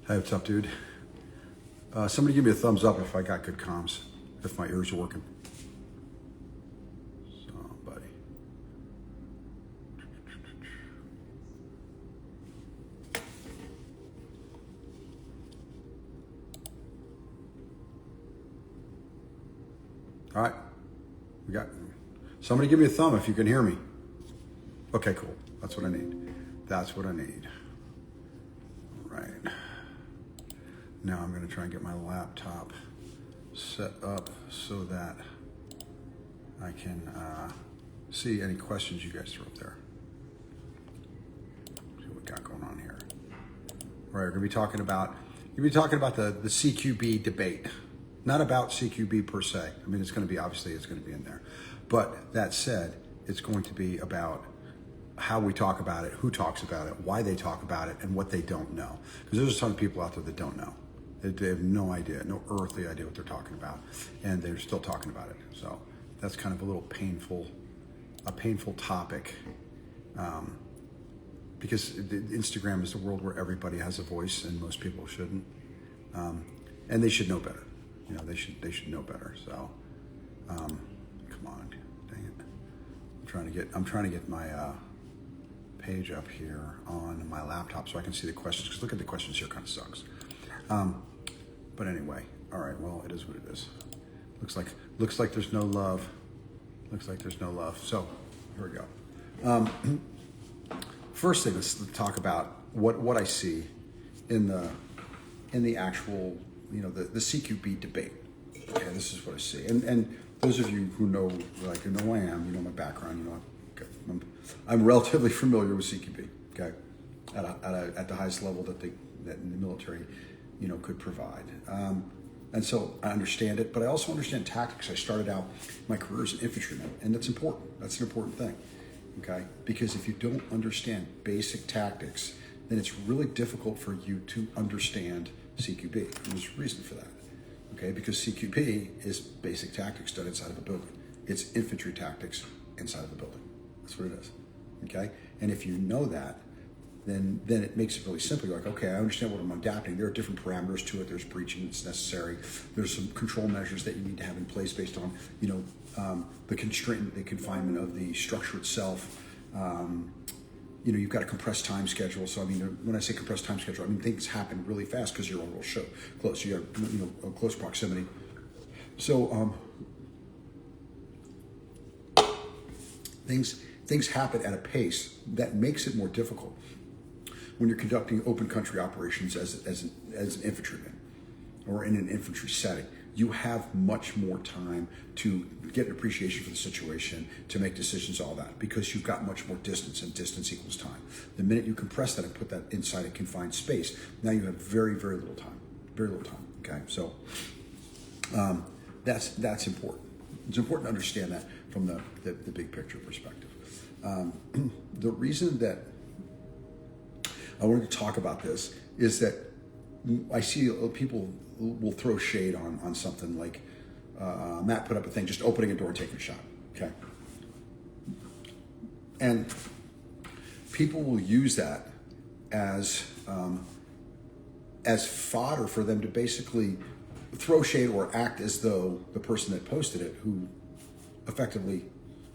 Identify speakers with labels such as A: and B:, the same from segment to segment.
A: Hey, what's up, dude? Somebody give me a thumbs up if I got good comms, if my ears are working. Somebody. All right, we got. Somebody give me a thumb if you can hear me. Okay, cool. That's what I need. That's what I need. All right. Now I'm going to try and get my laptop set up so that I can see any questions you guys throw up there. See what we got going on here. All right, we're going to be talking about the CQB debate. Not about CQB per se. I mean, it's going to be in there. But that said, it's going to be about how we talk about it, who talks about it, why they talk about it, and what they don't know. Because there's a ton of people out there that don't know. They have no idea, no earthly idea what they're talking about, and they're still talking about it. So that's kind of a painful topic, because Instagram is the world where everybody has a voice, and most people shouldn't, and they should know better. You know, they should know better. So, come on, dang it! I'm trying to get my page up here on my laptop so I can see the questions. Because look at the questions here, kind of sucks. But anyway, all right. Well, it is what it is. Looks like there's no love. Looks like there's no love. So here we go. First thing, let's talk about what I see in the actual, you know, the CQB debate. Okay, this is what I see. And those of you who know who I am, you know my background. You know, I'm relatively familiar with CQB. Okay, at the highest level that the military, you know, could provide. And so I understand it, but I also understand tactics. I started out my career as an infantryman, and that's important. That's an important thing, okay? Because if you don't understand basic tactics, then it's really difficult for you to understand CQB. And there's a reason for that, okay? Because CQB is basic tactics done inside of a building. It's infantry tactics inside of a building. That's what it is, okay? And if you know that, then it makes it really simple. You're like, okay, I understand what I'm adapting. There are different parameters to it. There's breaching that's necessary. There's some control measures that you need to have in place based on, you know, the constraint, the confinement of the structure itself. You know, you've got a compressed time schedule. So, I mean, when I say compressed time schedule, I mean, things happen really fast because you're all real close. You have, you know, a close proximity. So, things happen at a pace that makes it more difficult when you're conducting open country operations as an infantryman or in an infantry setting. You have much more time to get an appreciation for the situation, to make decisions, all that, because you've got much more distance, and distance equals time. The minute you compress that and put that inside a confined space, now you have very, very little time, okay? So that's important. It's important to understand that from the big picture perspective. The reason that I wanted to talk about this is that I see people will throw shade on something like Matt put up a thing, just opening a door and taking a shot, okay? And people will use that as fodder for them to basically throw shade or act as though the person that posted it, who effectively,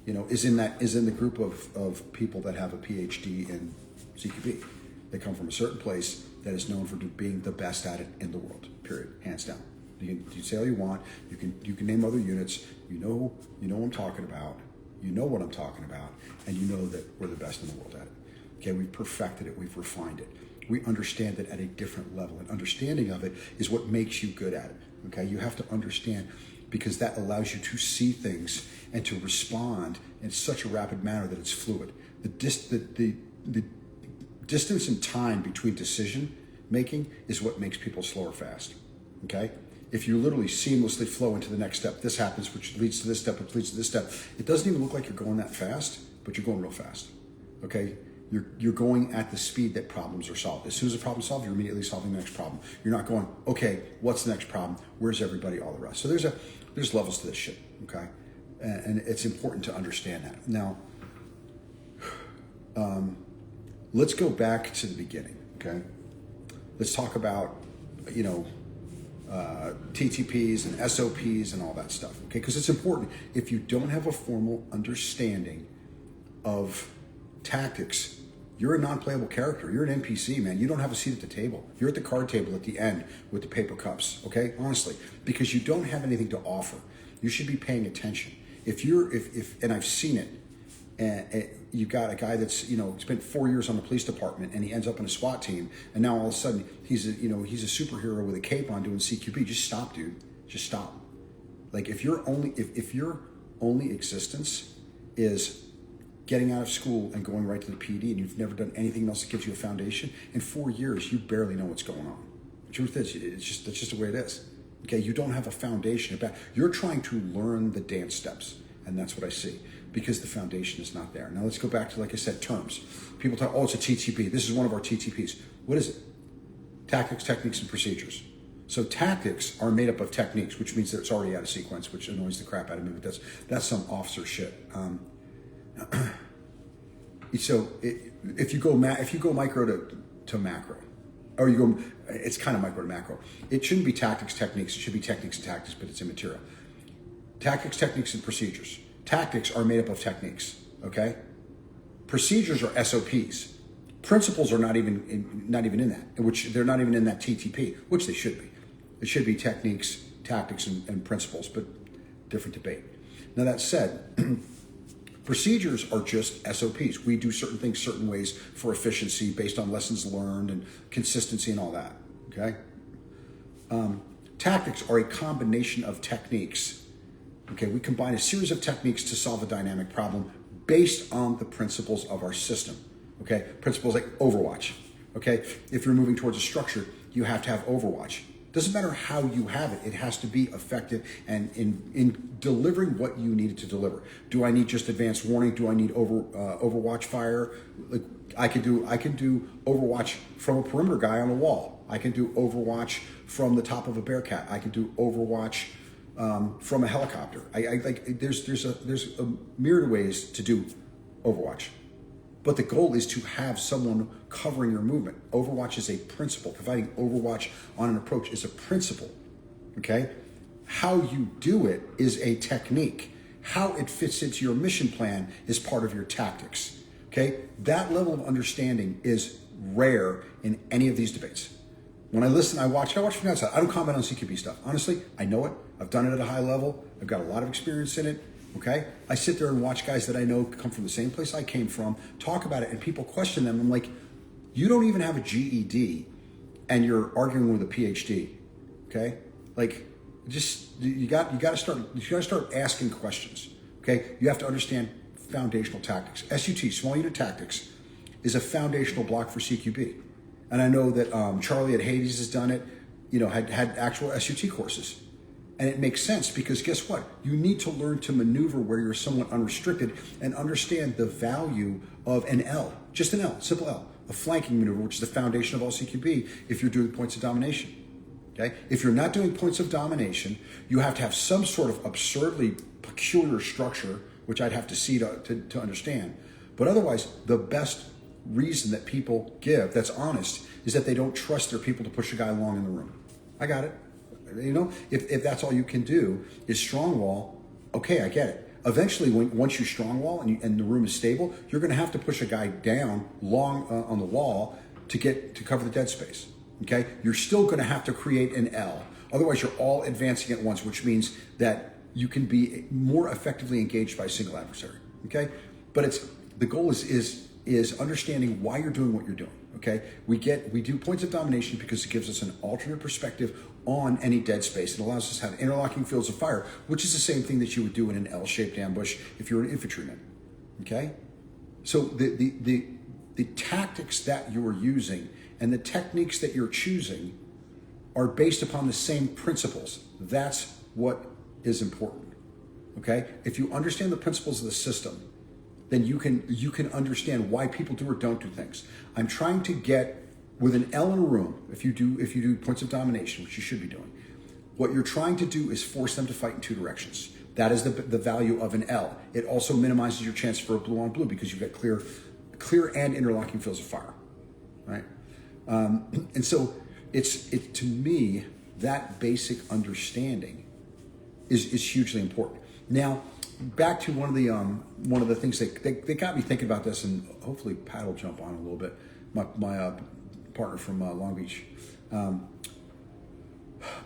A: you know, is in the group of people that have a PhD in CQB. They come from a certain place that is known for being the best at it in the world, period, hands down. You can say all you want. You can name other units. You know what I'm talking about. You know what I'm talking about, and you know that we're the best in the world at it. Okay, we've perfected it. We've refined it. We understand it at a different level, and understanding of it is what makes you good at it. Okay, you have to understand, because that allows you to see things and to respond in such a rapid manner that it's fluid. The distance and time between decision making is what makes people slow or fast, okay? If you literally seamlessly flow into the next step, this happens, which leads to this step, which leads to this step. It doesn't even look like you're going that fast, but you're going real fast, okay? You're going at the speed that problems are solved. As soon as a problem's solved, you're immediately solving the next problem. You're not going, okay, what's the next problem? Where's everybody, all the rest? So there's levels to this shit, okay? And it's important to understand that. Now, let's go back to the beginning, okay? Let's talk about TTPs and SOPs and all that stuff, okay? Because it's important. If you don't have a formal understanding of tactics, you're a non-playable character. You're an NPC, man. You don't have a seat at the table. You're at the card table at the end with the paper cups, okay? Honestly, because you don't have anything to offer. You should be paying attention. If and I've seen it, and you've got a guy that's spent 4 years on the police department and he ends up in a SWAT team, and now all of a sudden he's a superhero with a cape on doing CQB. Just stop, dude. Just stop. Like if your only existence is getting out of school and going right to the PD, and you've never done anything else that gives you a foundation, in 4 years you barely know what's going on. The truth is, that's just the way it is. Okay, you don't have a foundation. You're trying to learn the dance steps, and that's what I see, because the foundation is not there. Now let's go back to, like I said, terms. People talk, it's a TTP. This is one of our TTPs. What is it? Tactics, techniques, and procedures. So tactics are made up of techniques, which means that it's already out of sequence, which annoys the crap out of me, but that's some officer shit. So if you go micro to macro, or it's kind of micro to macro. It shouldn't be tactics, techniques. It should be techniques and tactics, but it's immaterial. Tactics, techniques, and procedures. Tactics are made up of techniques. Okay. Procedures are SOPs. Principles are not even in that, which they're not even in that TTP, which they should be. It should be techniques, tactics, and principles, but different debate. Now that said. Procedures are just SOPs. We do certain things certain ways for efficiency based on lessons learned and consistency and all that, okay? Tactics are a combination of techniques, okay? We combine a series of techniques to solve a dynamic problem based on the principles of our system, okay? Principles like Overwatch, okay? If you're moving towards a structure, you have to have Overwatch. Doesn't matter how you have it, it has to be effective and in delivering what you need it to deliver. Do I need just advanced warning? Do I need Overwatch fire? Like I can do Overwatch from a perimeter guy on a wall. I can do Overwatch from the top of a Bearcat. I can do Overwatch from a helicopter. There's a myriad of ways to do Overwatch. But the goal is to have someone covering your movement. Overwatch is a principle. Providing Overwatch on an approach is a principle, okay? How you do it is a technique. How it fits into your mission plan is part of your tactics, okay? That level of understanding is rare in any of these debates. When I listen, I watch from the outside. I don't comment on CQB stuff. Honestly, I know it. I've done it at a high level. I've got a lot of experience in it. Okay, I sit there and watch guys that I know come from the same place I came from, talk about it, and people question them. I'm like, you don't even have a GED, and you're arguing with a PhD. Okay, like, you got to start asking questions. Okay, you have to understand foundational tactics. SUT, small unit tactics, is a foundational block for CQB, and I know that Charlie at Hades has done it. Had actual SUT courses. And it makes sense because guess what? You need to learn to maneuver where you're somewhat unrestricted and understand the value of an L, just an L, simple L, a flanking maneuver, which is the foundation of all CQB if you're doing points of domination. Okay? If you're not doing points of domination, you have to have some sort of absurdly peculiar structure, which I'd have to see to understand. But otherwise, the best reason that people give that's honest is that they don't trust their people to push a guy along in the room. I got it. If that's all you can do is strong wall, okay, I get it. Eventually, once you strong wall and the room is stable, you're going to have to push a guy down long on the wall to cover the dead space. Okay, you're still going to have to create an L. Otherwise, you're all advancing at once, which means that you can be more effectively engaged by a single adversary. Okay, but the goal is understanding why you're doing what you're doing. Okay, we do points of domination because it gives us an alternate perspective on any dead space. It allows us to have interlocking fields of fire, which is the same thing that you would do in an L-shaped ambush if you're an infantryman. Okay, so the tactics that you're using and the techniques that you're choosing are based upon the same principles. That's what is important. Okay, if you understand the principles of the system, then you can understand why people do or don't do things. I'm trying to get with an L in a room. If you do points of domination, which you should be doing, what you're trying to do is force them to fight in two directions. That is the value of an L. It also minimizes your chance for a blue on blue because you've got clear and interlocking fields of fire, right? And so to me, that basic understanding is hugely important. Now, back to one of the things that got me thinking about this, and hopefully Pat will jump on a little bit. My partner from Long Beach.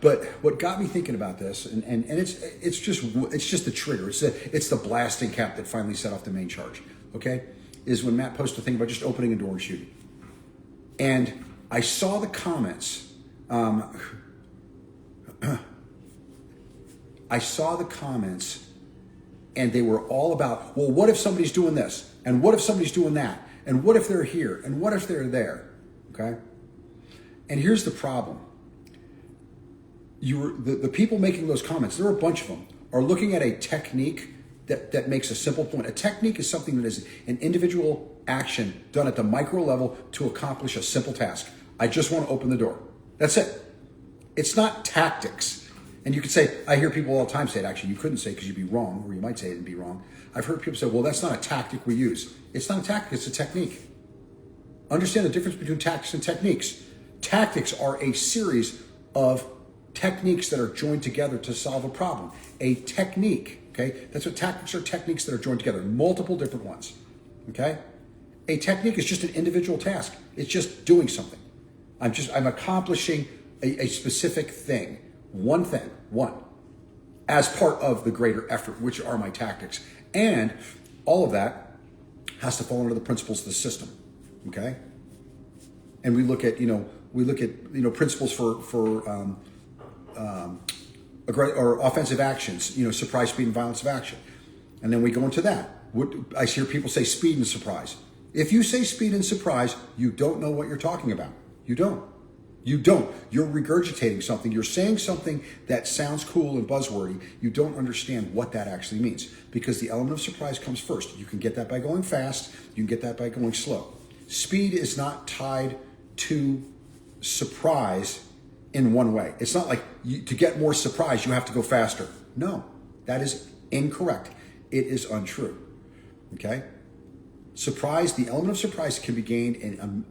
A: But what got me thinking about this, and it's just the trigger. It's the blasting cap that finally set off the main charge. Okay, is when Matt posted a thing about just opening a door and shooting, and I saw the comments. I saw the comments, and they were all about, well, what if somebody's doing this, and what if somebody's doing that, and what if they're here, and what if they're there? Okay, and here's the problem. The people making those comments, there are a bunch of them, are looking at a technique that makes a simple point. A technique is something that is an individual action done at the micro level to accomplish a simple task. I just want to open the door. That's it. It's not tactics. And you could say, I hear people all the time say it. Actually, you couldn't say because you'd be wrong, or you might say it and be wrong. I've heard people say, well, that's not a tactic we use. It's not a tactic, it's a technique. Understand the difference between tactics and techniques. Tactics are a series of techniques that are joined together to solve a problem. A technique, okay? That's what tactics are, techniques that are joined together, multiple different ones, okay? A technique is just an individual task. It's just doing something. I'm accomplishing a specific thing, one thing, as part of the greater effort, which are my tactics. And all of that has to fall under the principles of the system, okay? And we look at principles for or offensive actions, surprise, speed, and violence of action. And then we go into that. I hear people say speed and surprise. If you say speed and surprise, you don't know what you're talking about. You don't. You're regurgitating something. You're saying something that sounds cool and buzzwordy. You don't understand what that actually means, because the element of surprise comes first. You can get that by going fast. You can get that by going slow. Speed is not tied to surprise in one way. It's not like to get more surprise, you have to go faster. No, that is incorrect. It is untrue. Okay? Surprise, the element of surprise can be gained in,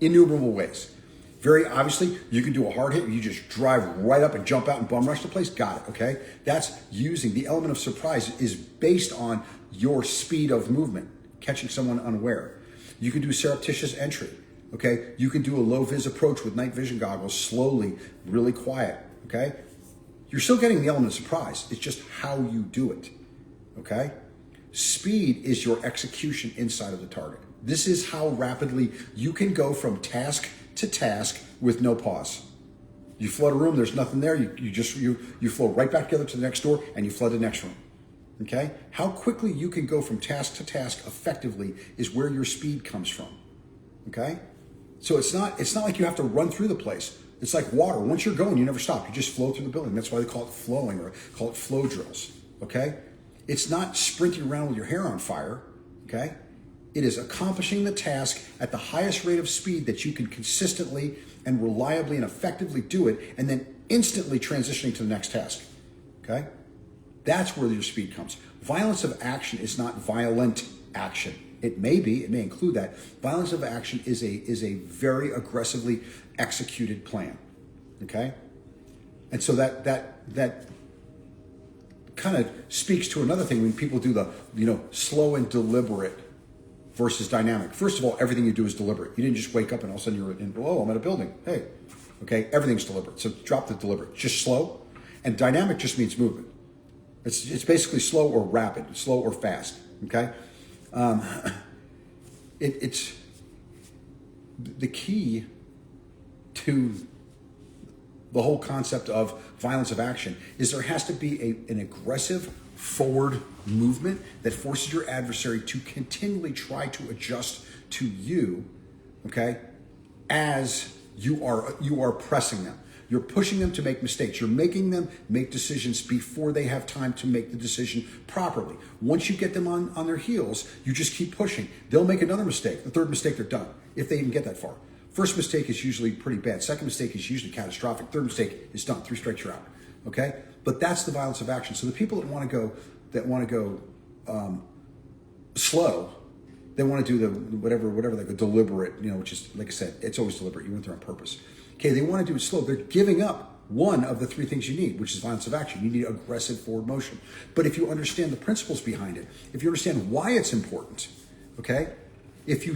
A: innumerable ways. Very obviously, you can do a hard hit. You just drive right up and jump out and bum rush the place. Got it, okay? That's using the element of surprise is based on your speed of movement, catching someone unaware. You can do surreptitious entry. Okay, you can do a low-vis approach with night vision goggles, slowly, really quiet, okay? You're still getting the element of surprise. It's just how you do it, okay? Speed is your execution inside of the target. This is how rapidly you can go from task to task with no pause. You flood a room, there's nothing there, you flow right back together to the next door, and you flood the next room, okay? How quickly you can go from task to task effectively is where your speed comes from, okay? So it's not like you have to run through the place. It's like water. Once you're going, you never stop. You just flow through the building. That's why they call it flowing, or call it flow drills, okay? It's not sprinting around with your hair on fire, okay? It is accomplishing the task at the highest rate of speed that you can consistently and reliably and effectively do it, and then instantly transitioning to the next task, okay? That's where your speed comes. Violence of action is not violent action. It may include that. Violence of action is a very aggressively executed plan, okay? And so that kind of speaks to another thing when people do the, slow and deliberate versus dynamic. First of all, everything you do is deliberate. You didn't just wake up and all of a sudden you're I'm at a building. Hey, okay, everything's deliberate. So drop the deliberate, just slow. And dynamic just means movement. It's basically slow or rapid, slow or fast, okay? It's the key to the whole concept of violence of action is there has to be an aggressive forward movement that forces your adversary to continually try to adjust to you, okay, as you are pressing them. You're pushing them to make mistakes. You're making them make decisions before they have time to make the decision properly. Once you get them on their heels, you just keep pushing. They'll make another mistake. The third mistake, they're done, if they even get that far. First mistake is usually pretty bad. Second mistake is usually catastrophic. Third mistake is done. 3 strikes, you're out. Okay? But that's the violence of action. So the people that want to go slow, They want to do the whatever, like a deliberate, which is, like I said, it's always deliberate. You went there on purpose. Okay, they want to do it slow. They're giving up one of the three things you need, which is violence of action. You need aggressive forward motion. But if you understand the principles behind it, if you understand why it's important, okay, if you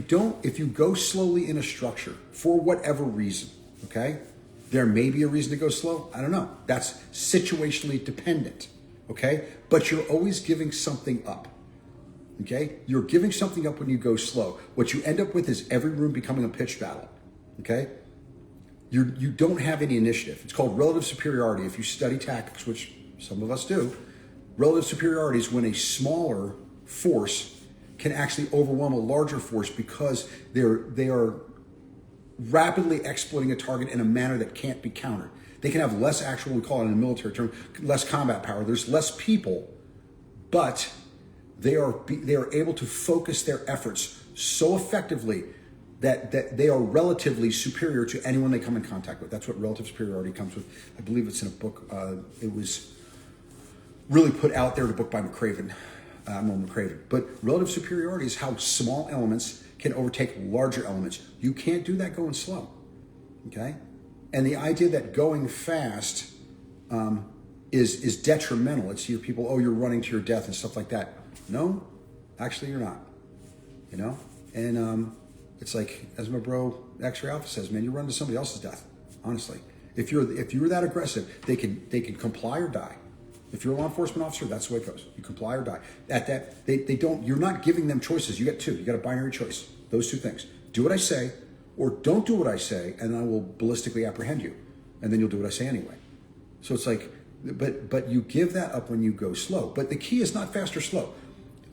A: go slowly in a structure for whatever reason, okay, there may be a reason to go slow. I don't know. That's situationally dependent, okay? But you're always giving something up. Okay, you're giving something up when you go slow. What you end up with is every room becoming a pitched battle. Okay, you don't have any initiative. It's called relative superiority. If you study tactics, which some of us do, relative superiority is when a smaller force can actually overwhelm a larger force because they are rapidly exploiting a target in a manner that can't be countered. They can have less actual, we call it in a military term, less combat power. There's less people, but they are able to focus their efforts so effectively that they are relatively superior to anyone they come in contact with. That's what relative superiority comes with. I believe it's in a book. It was really put out there in a book by McCraven, Norman McCraven. But relative superiority is how small elements can overtake larger elements. You can't do that going slow, okay? And the idea that going fast is detrimental. It's you people, you're running to your death and stuff like that. No, actually you're not, And it's like, as my bro X-Ray Alpha says, man, you run to somebody else's death. Honestly, if you're that aggressive, they can comply or die. If you're a law enforcement officer, that's the way it goes. You comply or die. At that, they don't. You're not giving them choices. You get two. You got a binary choice. Those two things: do what I say, or don't do what I say, and I will ballistically apprehend you, and then you'll do what I say anyway. So it's like, but you give that up when you go slow. But the key is not fast or slow.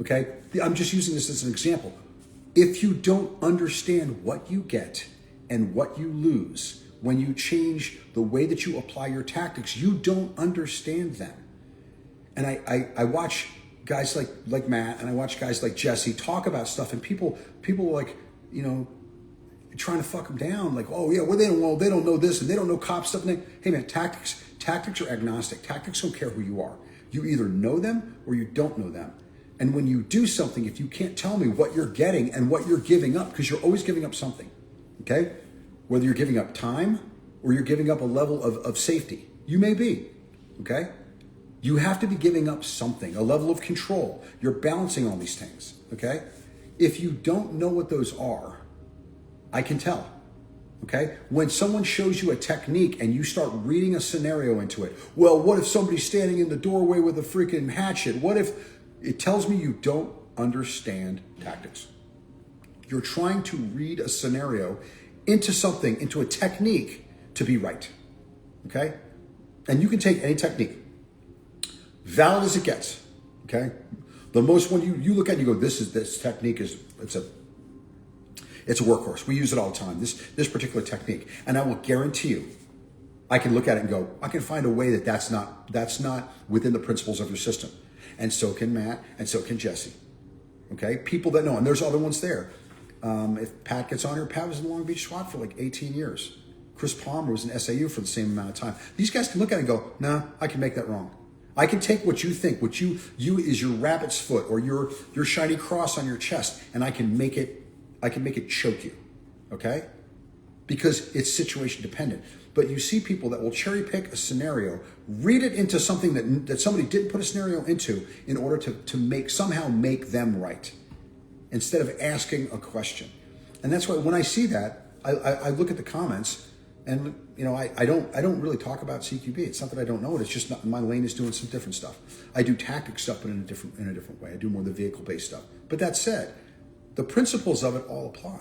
A: Okay, I'm just using this as an example. If you don't understand what you get and what you lose when you change the way that you apply your tactics, you don't understand them. And I watch guys like Matt, and I watch guys like Jesse talk about stuff, and people like, trying to fuck them down, like, oh yeah, well they don't know this and they don't know cop stuff. And hey man, tactics are agnostic. Tactics don't care who you are. You either know them or you don't know them. And when you do something, if you can't tell me what you're getting and what you're giving up, because you're always giving up something, okay? Whether you're giving up time or you're giving up a level of safety, you may be, okay? You have to be giving up something, a level of control. You're balancing all these things, okay? If you don't know what those are, I can tell, okay? When someone shows you a technique and you start reading a scenario into it, well, what if somebody's standing in the doorway with a freaking hatchet? What if... It tells me you don't understand tactics. You're trying to read a scenario into something, into a technique to be right, okay? And you can take any technique, valid as it gets, okay? The most one you look at and you go, this technique it's a workhorse. We use it all the time, this particular technique. And I will guarantee you, I can look at it and go, I can find a way that's not within the principles of your system. And so can Matt, and so can Jesse. Okay, people that know, and there's other ones there. If Pat gets on here, Pat was in Long Beach SWAT for like 18 years. Chris Palmer was in SAU for the same amount of time. These guys can look at it and go, nah, I can make that wrong. I can take what you think, what you is your rabbit's foot or your shiny cross on your chest, and I can make it choke you. Okay? Because it's situation dependent. But you see people that will cherry pick a scenario, read it into something that somebody didn't put a scenario into in order to somehow make them right, instead of asking a question. And that's why when I see that, I look at the comments, and I don't really talk about CQB. It's not that I don't know it. It's just not, my lane is doing some different stuff. I do tactic stuff, but in a different way. I do more of the vehicle-based stuff. But that said, the principles of it all apply.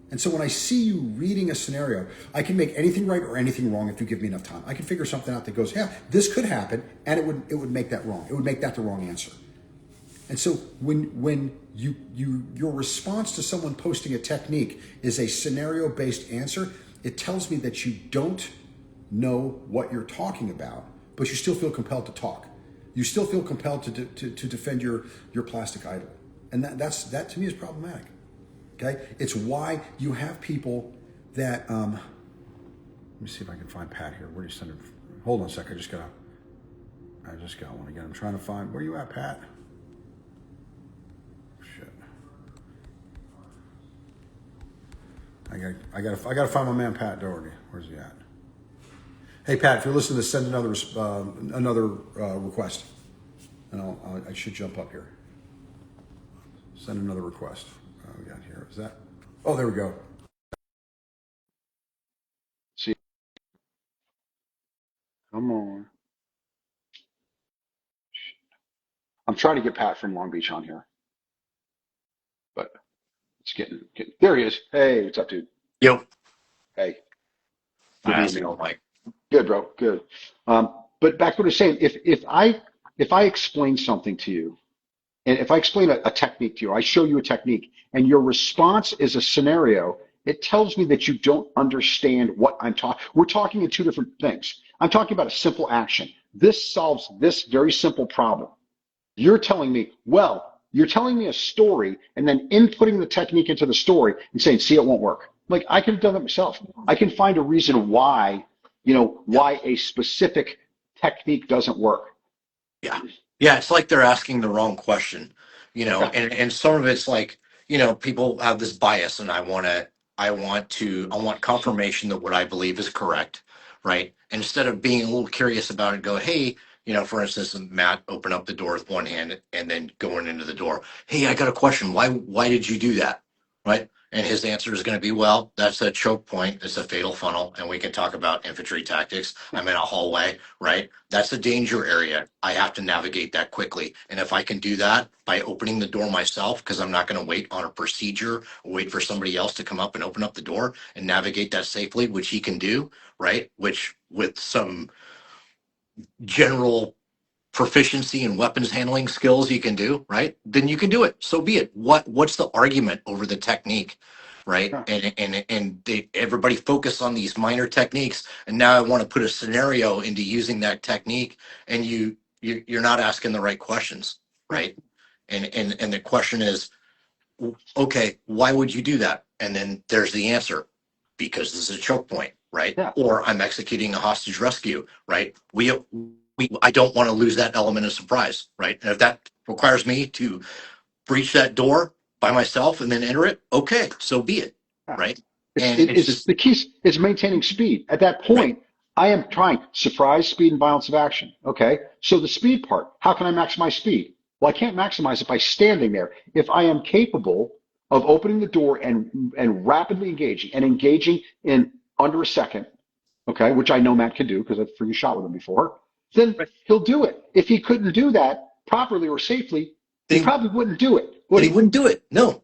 A: And so when I see you reading a scenario, I can make anything right or anything wrong if you give me enough time. I can figure something out that goes, yeah, this could happen, and it would make that wrong. It would make that the wrong answer. And so when your response to someone posting a technique is a scenario-based answer, it tells me that you don't know what you're talking about, but you still feel compelled to talk. You still feel compelled to defend your plastic idol. And that to me is problematic. Okay, it's why you have people that. Let me see if I can find Pat here. Where do you send it? Hold on a sec. I just got one again. I'm trying to find. Where you at, Pat? Shit. I got to find my man Pat Doherty. Where's he at? Hey Pat, if you're listening to this, send another request, and I should jump up here. Send another request. We got here. Is that? Oh, there we go. See, come on. I'm trying to get Pat from Long Beach on here, but it's getting there. He is. Hey, what's up, dude?
B: Yo,
A: Hey, good
B: how's it
A: evening.
B: going, Mike?
A: Good, bro. Good. But back to what I was saying. If I explain something to you, and if I explain a technique to you, I show you a technique, and your response is a scenario, it tells me that you don't understand what I'm talking. We're talking in two different things. I'm talking about a simple action. This solves this very simple problem. You're telling me, well, you're telling me a story and then inputting the technique into the story and saying, see, it won't work. Like I could have done that myself. I can find a reason why,
B: Yeah,
A: why a specific technique doesn't work.
B: yeah, yeah. It's like they're asking the wrong question,
A: Yeah.
B: and some of it's like, people have this bias, and I want confirmation that what I believe is correct, right? And instead of being a little curious about it, go, hey, for instance, Matt open up the door with one hand and then going into the door. Hey, I got a question. Why did you do that? Right? And his answer is going to be, well, that's a choke point. It's a fatal funnel. And we can talk about infantry tactics. I'm in a hallway, right? That's a danger area. I have to navigate that quickly. And if I can do that by opening the door myself, because I'm not going to wait on a procedure or wait for somebody else to come up and open up the door and navigate that safely, which he can do, right? Which with some general proficiency and weapons handling skills you can do, right? Then you can do it. So be it. What's the argument over the technique, right?
A: Yeah.
B: Everybody focus on these minor techniques, and now I want to put a scenario into using that technique, and you're not asking the right questions,
A: Yeah.
B: right? And the question is, okay, why would you do that? And then there's the answer, because this is a choke point, right?
A: Yeah.
B: Or I'm executing a hostage rescue, right? I don't want to lose that element of surprise, right? And if that requires me to breach that door by myself and then enter it, okay, so be it,
A: Yeah.
B: right?
A: It's
B: And
A: it,
B: it's
A: it's
B: just
A: the key is maintaining speed. At that
B: right,
A: point, I am trying surprise, speed, and violence of action. Okay. So the speed part, how can I maximize speed? Well, I can't maximize it by standing there. If I am capable of opening the door and rapidly engaging in under a second, okay, which I know Matt can do because I've freaking shot with him before, then
B: right.
A: he'll do it. If he couldn't do that properly or safely, he
B: Then
A: probably wouldn't do it,
B: then
A: would
B: he
A: he?
B: wouldn't do it. No.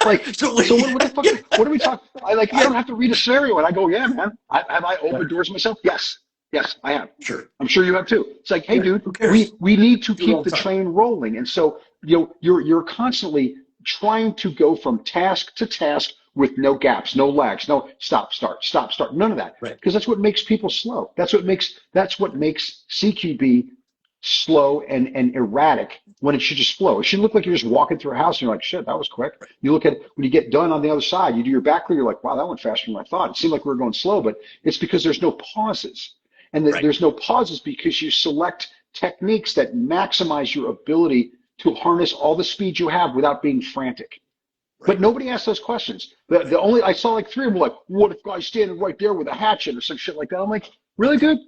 A: Like,
B: So
A: so what the fuck?
B: yeah,
A: What are we talking? I
B: yeah,
A: don't have to read a scenario, and I go, yeah, man. Have I
B: yeah,
A: opened doors myself? Yes, yes, I have.
B: sure.
A: I'm sure you have too. It's like, hey,
B: Yeah,
A: dude,
B: who cares?
A: we need to
B: Do it
A: keep
B: all
A: the
B: the time.
A: train rolling, and so you're constantly trying to go from task to task with no gaps, no lags, no stop, start, none of that,
B: Right,
A: because that's what makes people slow. That's what makes CQB slow and erratic when it should just flow. It should look like you're just walking through a house and you're like, shit, that was quick.
B: right,
A: You look at when you get done on the other side, you do your back clear, you're like, wow, that went faster than I thought. It seemed like we were going slow, but it's because there's no pauses. And
B: right,
A: there's no pauses because you select techniques that maximize your ability to harness all the speed you have without being frantic. But
B: right,
A: nobody asked those questions.
B: right.
A: The only I saw like three of them were like, what if guy's standing right there with a hatchet or some shit like that? I'm like, really, dude?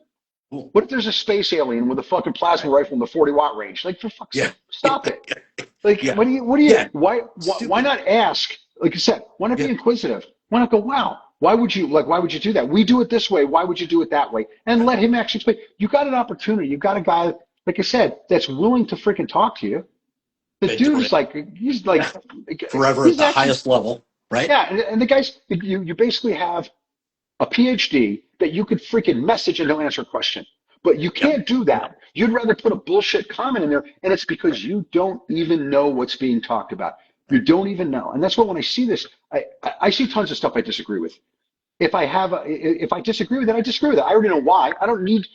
B: Cool.
A: What if there's a space alien with a fucking plasma
B: Right.
A: rifle in the 40-watt range? Like, for fuck's
B: Yeah.
A: sake, stop it. Like,
B: Yeah.
A: what do you,
B: Yeah.
A: why
B: Stupid.
A: not ask? Like I said, why not be
B: Yeah.
A: inquisitive? Why not go, wow, why would you do that? We do it this way. Why would you do it that way? And
B: Right.
A: let him actually explain. You got an opportunity. You got a guy, like I said, that's willing to freaking talk to you. The
B: Been
A: dude
B: doing
A: is
B: it.
A: like,
B: Yeah. Forever at
A: he's
B: the
A: actually,
B: highest level. Right.
A: yeah. And the guys, you basically have a PhD that you could freaking message and he'll answer a question. But you
B: Yep.
A: can't do that. You'd rather put a bullshit comment in there, and it's because
B: Right.
A: you don't even know what's being talked about. You
B: Right.
A: don't even know, and that's why when I see this, I see tons of stuff I disagree with. If I disagree with it, I disagree with it. I already know why. I don't need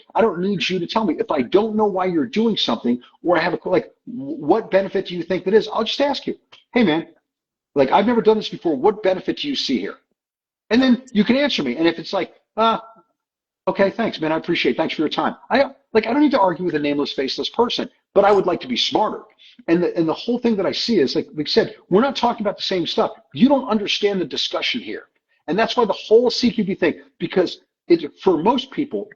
A: you to tell me. If I don't know why you're doing something, or I have a like, what benefit do you think that is? I'll just ask you. Hey, man, like I've never done this before. What benefit do you see here? And
B: Yep.
A: then you can answer me. And if it's like, okay, thanks, man. I appreciate it. Thanks for your time. I don't need to argue with a nameless, faceless person, but I would like to be smarter. And the whole thing that I see is like I said, we're not talking about the same stuff. You don't understand the discussion here.
C: And that's why the whole CQB thing, because for most people,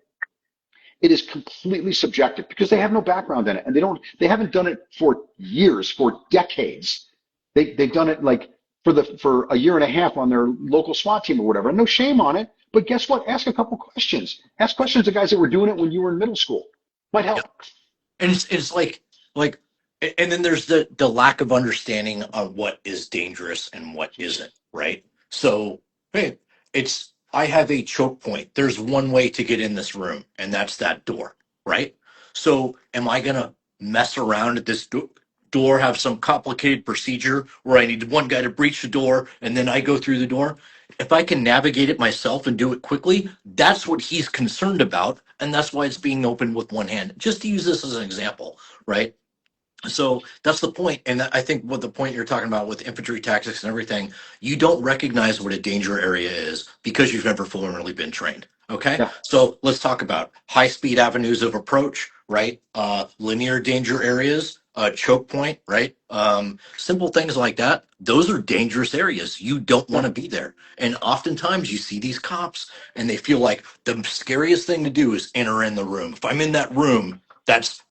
C: it is completely subjective because they have no background in it and they haven't done it for years, for decades. They've done it like for a year and a half on their local SWAT team or whatever. No shame on it. But guess what? Ask a couple questions. Ask questions to guys that were doing it when you were in middle school. Might help.
B: And it's like and then there's the lack of understanding of what is dangerous and what isn't, right? So hey, it's I have a choke point. There's one way to get in this room, and that's that door, right? So am I gonna mess around at this door, have some complicated procedure where I need one guy to breach the door and then I go through the door? If I can navigate it myself and do it quickly, that's what he's concerned about, and that's why it's being opened with one hand. Just to use this as an example, right? So that's the point, and I think what the point you're talking about with infantry tactics and everything, you don't recognize what a danger area is because you've never formally been trained. Okay,
C: Yeah.
B: so let's talk about high speed avenues of approach, right? Linear danger areas, choke point, right? Simple things like that. Those are dangerous areas. You don't want to be there. And oftentimes you see these cops and they feel like the scariest thing to do is enter in the room. If I'm in that room,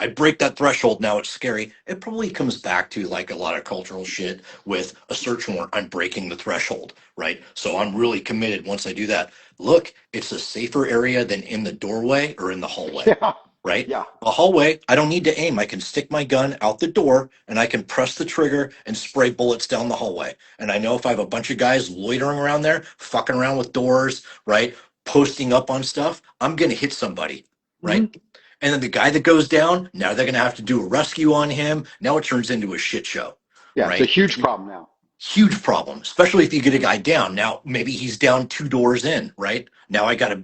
B: I break that threshold. Now it's scary. It probably comes back to like a lot of cultural shit with a search warrant. I'm breaking the threshold, right? So I'm really committed once I do that. Look, it's a safer area than in the doorway or in the hallway,
C: Yeah.
B: right?
C: Yeah.
B: A hallway, I don't need to aim. I can stick my gun out the door and I can press the trigger and spray bullets down the hallway. And I know if I have a bunch of guys loitering around there, fucking around with doors, right? Posting up on stuff, I'm going to hit somebody, right?
C: Mm-hmm.
B: And then the guy that goes down, now they're going to have to do a rescue on him. Now it turns into a shit show,
C: Yeah. It's a
B: right?
C: huge problem now.
B: Huge problem, especially if you get a guy down. Now maybe he's down two doors in, right? Now I got to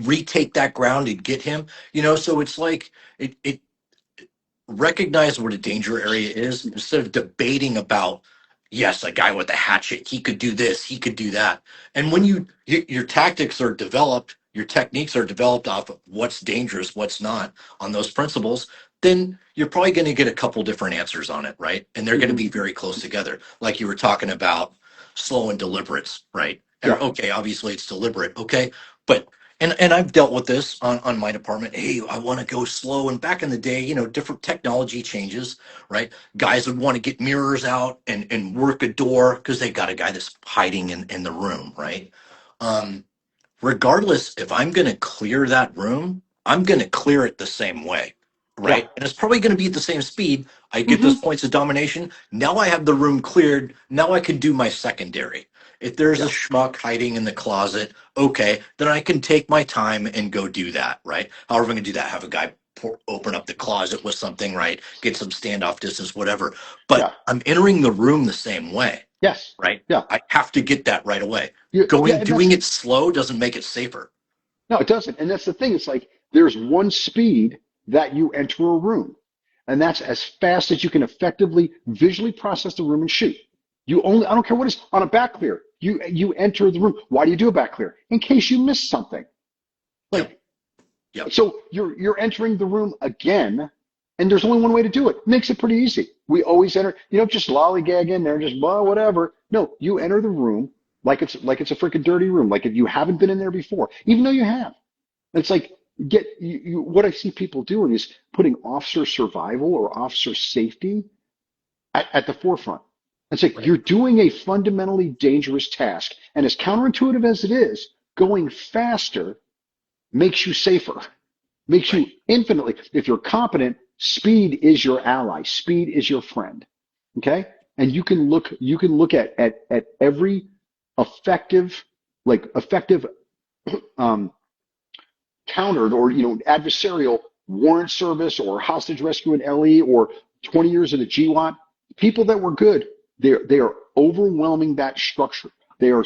B: retake that ground and get him, so it's like it recognize what a danger area is instead of debating about, yes, a guy with a hatchet, he could do this, he could do that. And when your tactics are developed, your techniques are developed off of what's dangerous, what's not, on those principles, then you're probably going to get a couple different answers on it, right? And they're going to
C: Mm-hmm.
B: be very close together, like you were talking about slow and deliberates, right? And
C: Yeah.
B: okay, obviously it's deliberate, okay, but and I've dealt with this on my department. Hey, I want to go slow. And back in the day, different technology changes, right? Guys would want to get mirrors out and work a door because they got a guy that's hiding in the room, right? Um, Regardless, if I'm going to clear that room, I'm going to clear it the same way,
C: Yeah.
B: right? And it's probably going to be at the same speed. I get those
C: Mm-hmm.
B: points of domination. Now I have the room cleared. Now I can do my secondary. If there's a
C: Yeah.
B: schmuck hiding in the closet, okay, then I can take my time and go do that, right? However, I'm going to do that, have a guy open up the closet with something, right? Get some standoff distance, whatever.
C: Yeah.
B: But I'm entering the room the same way,
C: Yes.
B: right?
C: Yeah.
B: I have to get that right away.
C: Yeah. And
B: Doing
C: that's
B: it slow doesn't make it safer.
C: No, it doesn't. And that's the thing. It's like there's one speed that you enter a room, and that's as fast as you can effectively visually process the room and shoot. I don't care what it is, on a back clear, you enter the room. Why do you do a back clear? In case you miss something.
B: Yep.
C: Like,
B: Yep.
C: so you're entering the room again, and there's only one way to do it. Makes it pretty easy. We always enter, just lollygag in there, just blah, whatever. No, you enter the room like it's a freaking dirty room, like if you haven't been in there before, even though you have. It's like what I see people doing is putting officer survival or officer safety at the forefront. It's like
B: Right.
C: you're doing a fundamentally dangerous task, and as counterintuitive as it is, going faster makes you safer, makes you
B: Right.
C: infinitely. If you're competent, speed is your ally, speed is your friend. Okay, and you can look at every effective effective um, countered or adversarial warrant service or hostage rescue in LE or 20 years in the GWAT. People that were good, they are overwhelming that structure. They are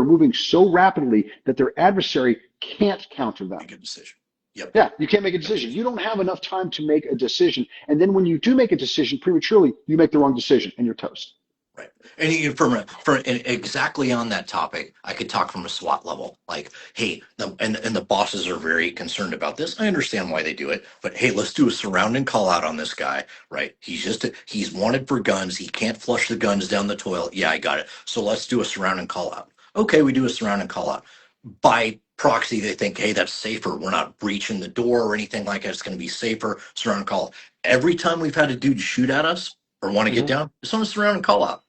C: moving so rapidly that their adversary can't counter them.
B: Make a decision. Yep.
C: Yeah, you can't make a decision. You don't have enough time to make a decision, and then when you do make a decision prematurely, you make the wrong decision and you're toast.
B: Right. And and exactly on that topic, I could talk from a SWAT level. Like, hey, and the bosses are very concerned about this. I understand why they do it, but hey, let's do a surround and call out on this guy. Right? He's wanted for guns. He can't flush the guns down the toilet. Yeah, I got it. So let's do a surround and call out. Okay, we do a surround and call out. By proxy, they think, hey, that's safer. We're not breaching the door or anything like that. It's going to be safer. Surround and call. Every time we've had a dude shoot at us or want to get
C: Hmm.
B: down, it's on a surround and call out,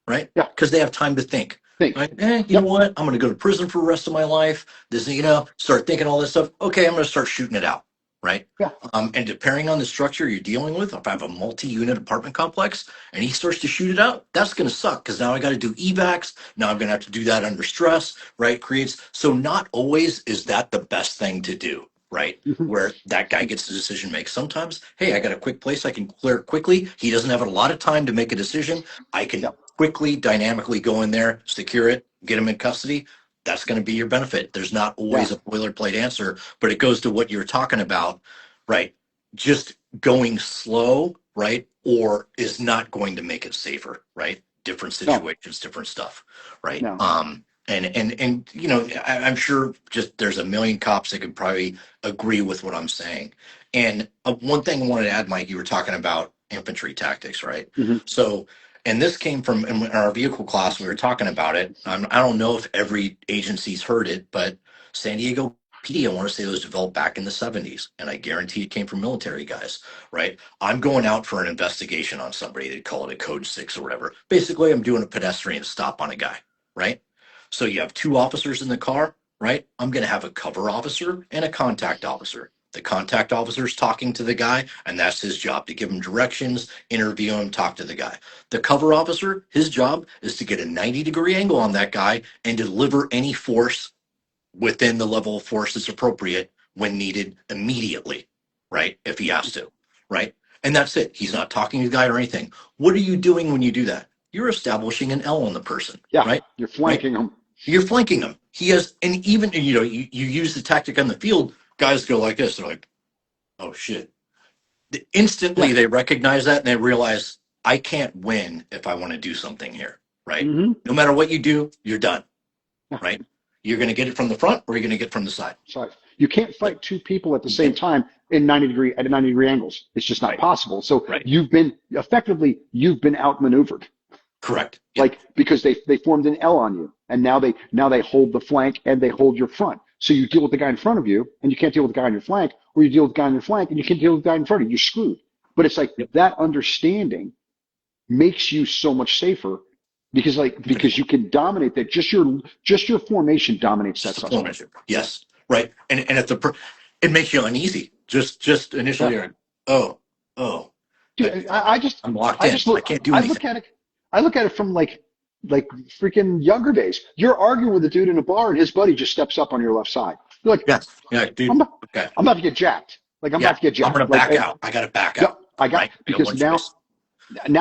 B: right?
C: Yeah.
B: Because they have time to think.
C: Think.
B: Right? You know
C: Yep.
B: what? I'm going to go to prison for the rest of my life. This, start thinking all this stuff. Okay, I'm going to start shooting it out. Right.
C: Yeah.
B: And depending on the structure you're dealing with, if I have a multi-unit apartment complex and he starts to shoot it out, that's going to suck because now I got to do evacs. Now I'm going to have to do that under stress, right? So not always is that the best thing to do, right?
C: Hmm.
B: Where that guy gets the decision make. Sometimes, hey, I got a quick place I can clear it quickly. He doesn't have a lot of time to make a decision. I can
C: Yep.
B: quickly, dynamically go in there, secure it, get him in custody. That's going to be your benefit. There's not
C: Yeah.
B: always a boilerplate answer, but it goes to what you're talking about, right? Just going slow, right? Or is not going to make it safer, right? Different
C: No.
B: situations, different stuff, right?
C: No.
B: And I'm sure just there's a million cops that could probably agree with what I'm saying. And one thing I wanted to add, Mike, you were talking about infantry tactics, right?
C: Hmm.
B: So, and this came from in our vehicle class. We were talking about it. I don't know if every agency's heard it, but San Diego PD, I want to say it was developed back in the 70s, and I guarantee it came from military guys, right? I'm going out for an investigation on somebody. They call it a code 6 or whatever. Basically, I'm doing a pedestrian stop on a guy, right? So you have two officers in the car, right? I'm going to have a cover officer and a contact officer. The contact officer is talking to the guy, and that's his job to give him directions, interview him, talk to the guy. The cover officer, his job is to get a 90-degree angle on that guy and deliver any force within the level of force that's appropriate when needed immediately, right? If he has to, right? And that's it. He's not talking to the guy or anything. What are you doing when you do that? You're establishing an L on the person,
C: Yeah.
B: right?
C: You're
B: Right?
C: flanking them.
B: You're flanking him. He has, and even, you use the tactic on the field, guys go like this. They're like, oh shit. Instantly
C: Yeah.
B: they recognize that and they realize I can't win if I want to do something here, right?
C: Hmm.
B: No matter what you do, you're done,
C: Yeah.
B: right? You're going to get it from the front or you're going to get it from the side.
C: So you can't fight two people at the same time in 90 degree angles. It's just not
B: Right.
C: possible. So
B: Right.
C: you've been outmaneuvered.
B: Correct.
C: Like, because they formed an L on you, and now they hold the flank and they hold your front. So you deal with the guy in front of you, and you can't deal with the guy on your flank, or you deal with the guy on your flank, and you can't deal with the guy in front of you. You're screwed. But it's like
B: Yep.
C: that understanding makes you so much safer because you can dominate that. Just your formation dominates that suspect.
B: Formation. Yes. Right. And if it makes you uneasy. Just initially,
C: Yeah.
B: you're like, oh,
C: Dude, I just
B: I'm locked
C: I
B: in.
C: just look
B: I can't do
C: I
B: anything.
C: look at it from like freaking younger days. You're arguing with a dude in a bar, and his buddy just steps up on your left side. You're like,
B: Yes. Yeah, dude.
C: I'm about,
B: Okay.
C: I'm about to get jacked. Like I'm
B: Yeah.
C: about to get
B: I'm
C: jacked.
B: gonna
C: Like,
B: back out. I gotta back
C: Yep,
B: out.
C: I got
B: Right. I got
C: because
B: one
C: now
B: choice.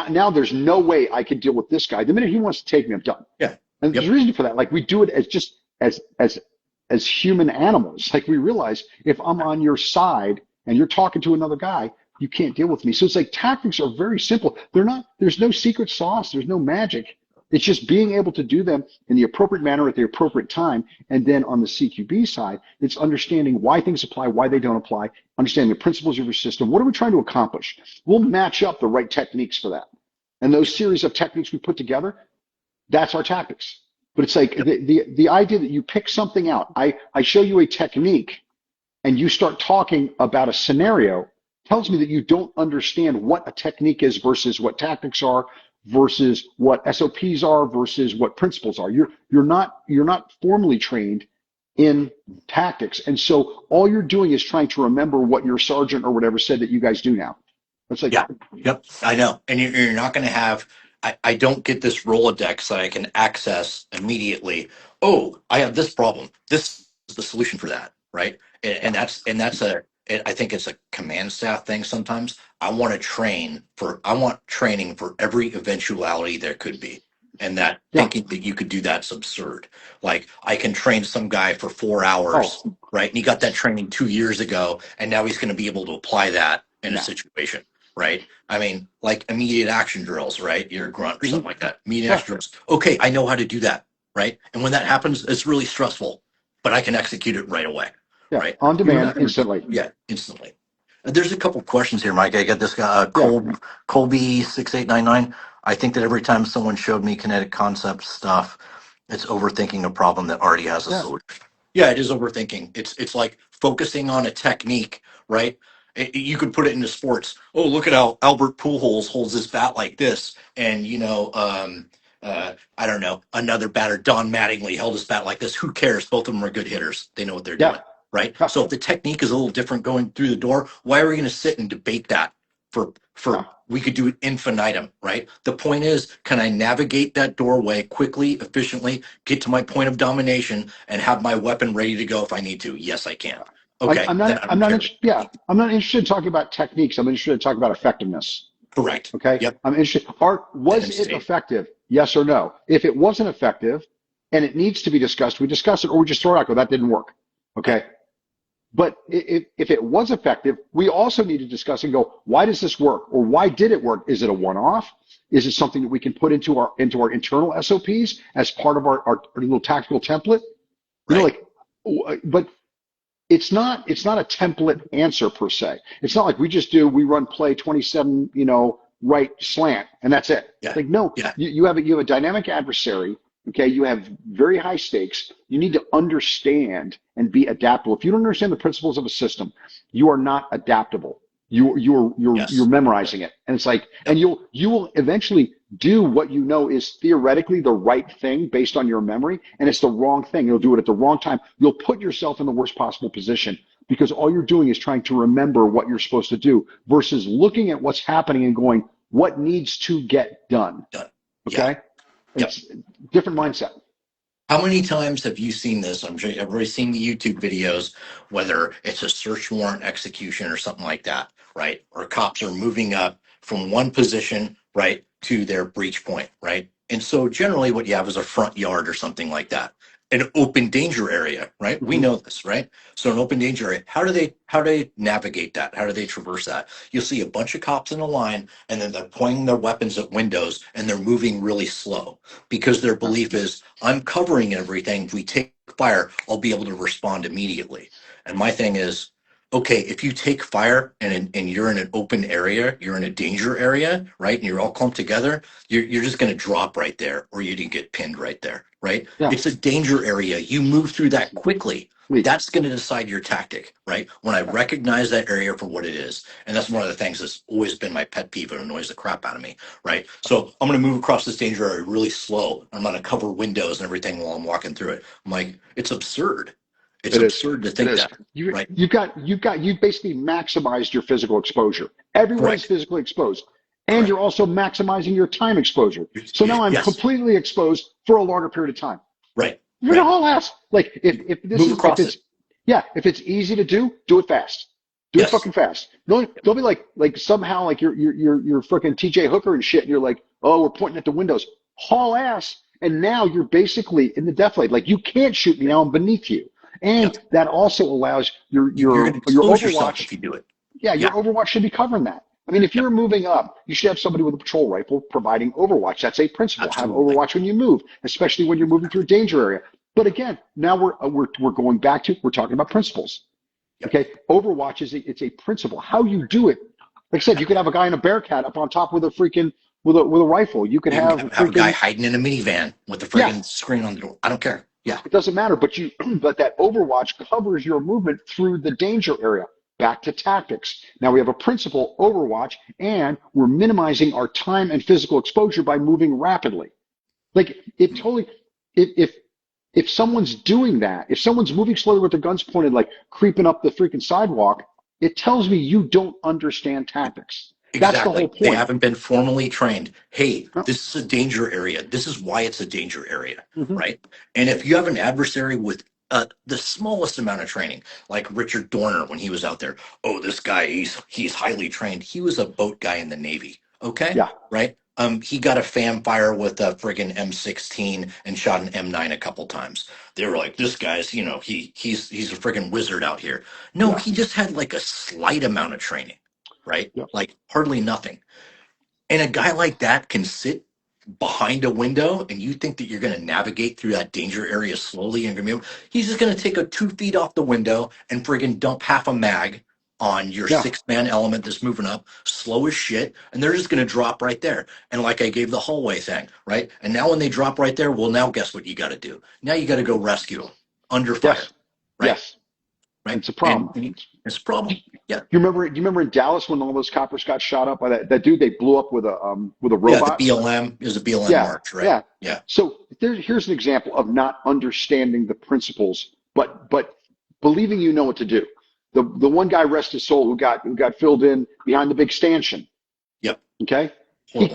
C: now there's no way I can deal with this guy. The minute he wants to take me, I'm done.
B: Yeah.
C: And there's a reason for that. Like we do it as just as human animals. Like we realize if I'm on your side and you're talking to another guy, you can't deal with me. So it's like tactics are very simple. There's no secret sauce. There's no magic. It's just being able to do them in the appropriate manner at the appropriate time. And then on the CQB side, it's understanding why things apply, why they don't apply, understanding the principles of your system. What are we trying to accomplish? We'll match up the right techniques for that. And those series of techniques we put together, that's our tactics. But it's like the idea that you pick something out. I show you a technique and you start talking about a scenario tells me that you don't understand what a technique is versus what tactics are versus what SOPs are versus what principles are. You're not formally trained in tactics. And so all you're doing is trying to remember what your sergeant or whatever said that you guys do now. It's like,
B: Yeah. Yep. I know. And you're not going to have, I don't get this Rolodex that I can access immediately. Oh, I have this problem. This is the solution for that. Right. And I think it's a command staff thing sometimes. I want training for every eventuality there could be. And that
C: yeah.
B: thinking that you could do that's absurd. Like I can train some guy for 4 hours,
C: Oh,
B: right? And he got that training 2 years ago, and now he's going to be able to apply that in a
C: yeah.
B: situation, right? I mean, like immediate action drills, right? You're a grunt or
C: Mhm.
B: something like that. Immediate
C: Yeah.
B: action drills. Okay, I know how to do that, right? And when that happens, it's really stressful, but I can execute it right away,
C: Yeah.
B: right?
C: On
B: You're
C: demand
B: not gonna-
C: instantly.
B: Yeah, instantly. There's a couple questions here, Mike. I got this guy,
C: Yeah.
B: Colby 6899. I think that every time someone showed me kinetic concept stuff, It's overthinking a problem that already has a
C: Yeah.
B: solution. Yeah, it is overthinking. It's like focusing on a technique, right? You could put it into sports. Oh, look at how Albert Pujols holds his bat like this, and I don't know, another batter, Don Mattingly, held his bat like this. Who cares? Both of them are good hitters. They know what they're
C: Yeah.
B: doing, right?
C: Yeah.
B: So if the technique is a little different going through the door, why are we going to sit and debate that for
C: Yeah.
B: we could do it infinitum, right? The point is, can I navigate that doorway quickly, efficiently, get to my point of domination, and have my weapon ready to go if I need to? Yes, I can. Okay, then I
C: I'm
B: don't
C: not
B: care about
C: interested. Yeah.
B: technique.
C: I'm not interested in talking about techniques. I'm interested in talking about effectiveness.
B: Correct.
C: Okay.
B: Yep.
C: I'm interested. Was
B: End
C: it
B: state.
C: effective? Yes or no? If it wasn't effective and it needs to be discussed, we discuss it or we just throw it out. Go, that didn't work.
B: Right.
C: Okay. But if it was effective, we also need to discuss and go, why does this work? Or why did it work? Is it a one-off? Is it something that we can put into our internal SOPs as part of our little tactical template? You know,
B: Right.
C: like, but it's not a template answer per se. It's not like we run play 27, right slant, and that's it.
B: Yeah.
C: Like, no,
B: Yeah.
C: you have a dynamic adversary. Okay, you have very high stakes. You need to understand and be adaptable. If you don't understand the principles of a system, you are not adaptable. You're
B: Yes.
C: memorizing it, and it's like,
B: Yep.
C: and you will eventually do what you know is theoretically the right thing based on your memory, and it's the wrong thing. You'll do it at the wrong time. You'll put yourself in the worst possible position because all you're doing is trying to remember what you're supposed to do versus looking at what's happening and going, what needs to get done?
B: Done. Yeah.
C: Okay?
B: Yep.
C: It's different mindset.
B: How many times have you seen this? I'm sure everybody's seen the YouTube videos, whether it's a search warrant execution or something like that, right? Or cops are moving up from one position, right, to their breach point, right? And so generally what you have is a front yard or something like that. An open danger area, right? We
C: Mhm.
B: know this, right? So an open danger area. How do they navigate that? How do they traverse that? You'll see a bunch of cops in a line and then they're pointing their weapons at windows and they're moving really slow because their
C: Yeah.
B: belief is I'm covering everything. If we take fire, I'll be able to respond immediately. And my thing is, okay, if you take fire and you're in an open area, you're in a danger area, right? And you're all clumped together, you're just going to drop right there or you can get pinned right there, right?
C: Yeah.
B: It's a danger area. You move through that quickly.
C: Please.
B: That's going to decide your tactic, right? When I recognize that area for what it is. And that's one of the things that's always been my pet peeve and annoys the crap out of me, right? So I'm going to move across this danger area really slow. I'm going to cover windows and everything while I'm walking through it. I'm like, it's absurd. It's
C: It is.
B: absurd to
C: It
B: think
C: is.
B: that,
C: You
B: right?
C: you basically maximized your physical exposure. Everyone's
B: Correct.
C: physically exposed, and
B: Correct.
C: you're also maximizing your time exposure. So now I'm
B: Yes.
C: completely exposed for a longer period of time.
B: Right.
C: You're in a
B: Right.
C: whole ass. Like if this
B: Move
C: is
B: across
C: if
B: it.
C: it's yeah, if it's easy to do it fast. Do it
B: Yes.
C: fucking fast. Don't be like somehow like you're fucking TJ Hooker and shit, and you're like, oh, we're pointing at the windows. Haul ass, and now you're basically in the death light. Like you can't shoot me now. I'm beneath you. And
B: Yep.
C: that also allows
B: You're going to
C: your
B: expose yourself
C: Overwatch.
B: if you do it.
C: Yeah, your
B: Yeah.
C: Overwatch should be covering that. I mean, if
B: Yep.
C: you're moving up, you should have somebody with a patrol rifle providing Overwatch. That's a principle. Have
B: Absolutely.
C: Overwatch when you move, especially when you're moving through a danger area. But again, now we're going back to we're talking about principles.
B: Yep.
C: Okay, Overwatch it's a principle. How you do it. Like I said, you could have a guy in a Bearcat up on top with a freaking with a rifle. You could
B: You
C: have
B: can have a guy
C: freaking
B: hiding in a minivan with a
C: yeah.
B: friggin' screen on the door. I don't care. Yeah.
C: It doesn't matter, but but that Overwatch covers your movement through the danger area. Back to tactics. Now we have a principle, Overwatch, and we're minimizing our time and physical exposure by moving rapidly. Like it totally, if someone's doing that, if someone's moving slowly with their guns pointed, like creeping up the freaking sidewalk, it tells me you don't understand tactics. That's the whole
B: Exactly. They
C: point.
B: haven't been formally trained. Hey,
C: No.
B: this is a danger area. This is why it's a danger area,
C: Mhm.
B: right? And if you have an adversary with the smallest amount of training, like Richard Dorner when he was out there, oh, this guy, he's highly trained. He was a boat guy in the Navy. Okay,
C: Yeah,
B: right? He got a FAM fire with a friggin' M16 and shot an M9 a couple times. They were like, this guy's, he's a friggin' wizard out here. No,
C: yeah,
B: he just had like a slight amount of training, right?
C: yeah.
B: Like hardly nothing. And a guy like that can sit behind a window and you think that you're going to navigate through that danger area slowly and he's just going to take a 2 feet off the window and friggin' dump half a mag on your
C: Yeah.
B: 6-man element that's moving up, slow as shit, and they're just going to drop right there. And like I gave the hallway thing, right? And now when they drop right there, well, now guess what you got to do? Now you got to go rescue them under fire,
C: Yes.
B: right?
C: Yes.
B: Right?
C: It's a problem.
B: It's a problem. Yeah.
C: You remember in Dallas when all those coppers got shot up by that dude they blew up with a
B: Yeah, the
C: robot?
B: BLM is a BLM
C: Yeah,
B: march, right?
C: yeah.
B: Yeah.
C: So here's an example of not understanding the principles, but believing you know what to do. The one guy, rest his soul, who got filled in behind the big stanchion.
B: Yep.
C: Okay,
B: Horrible.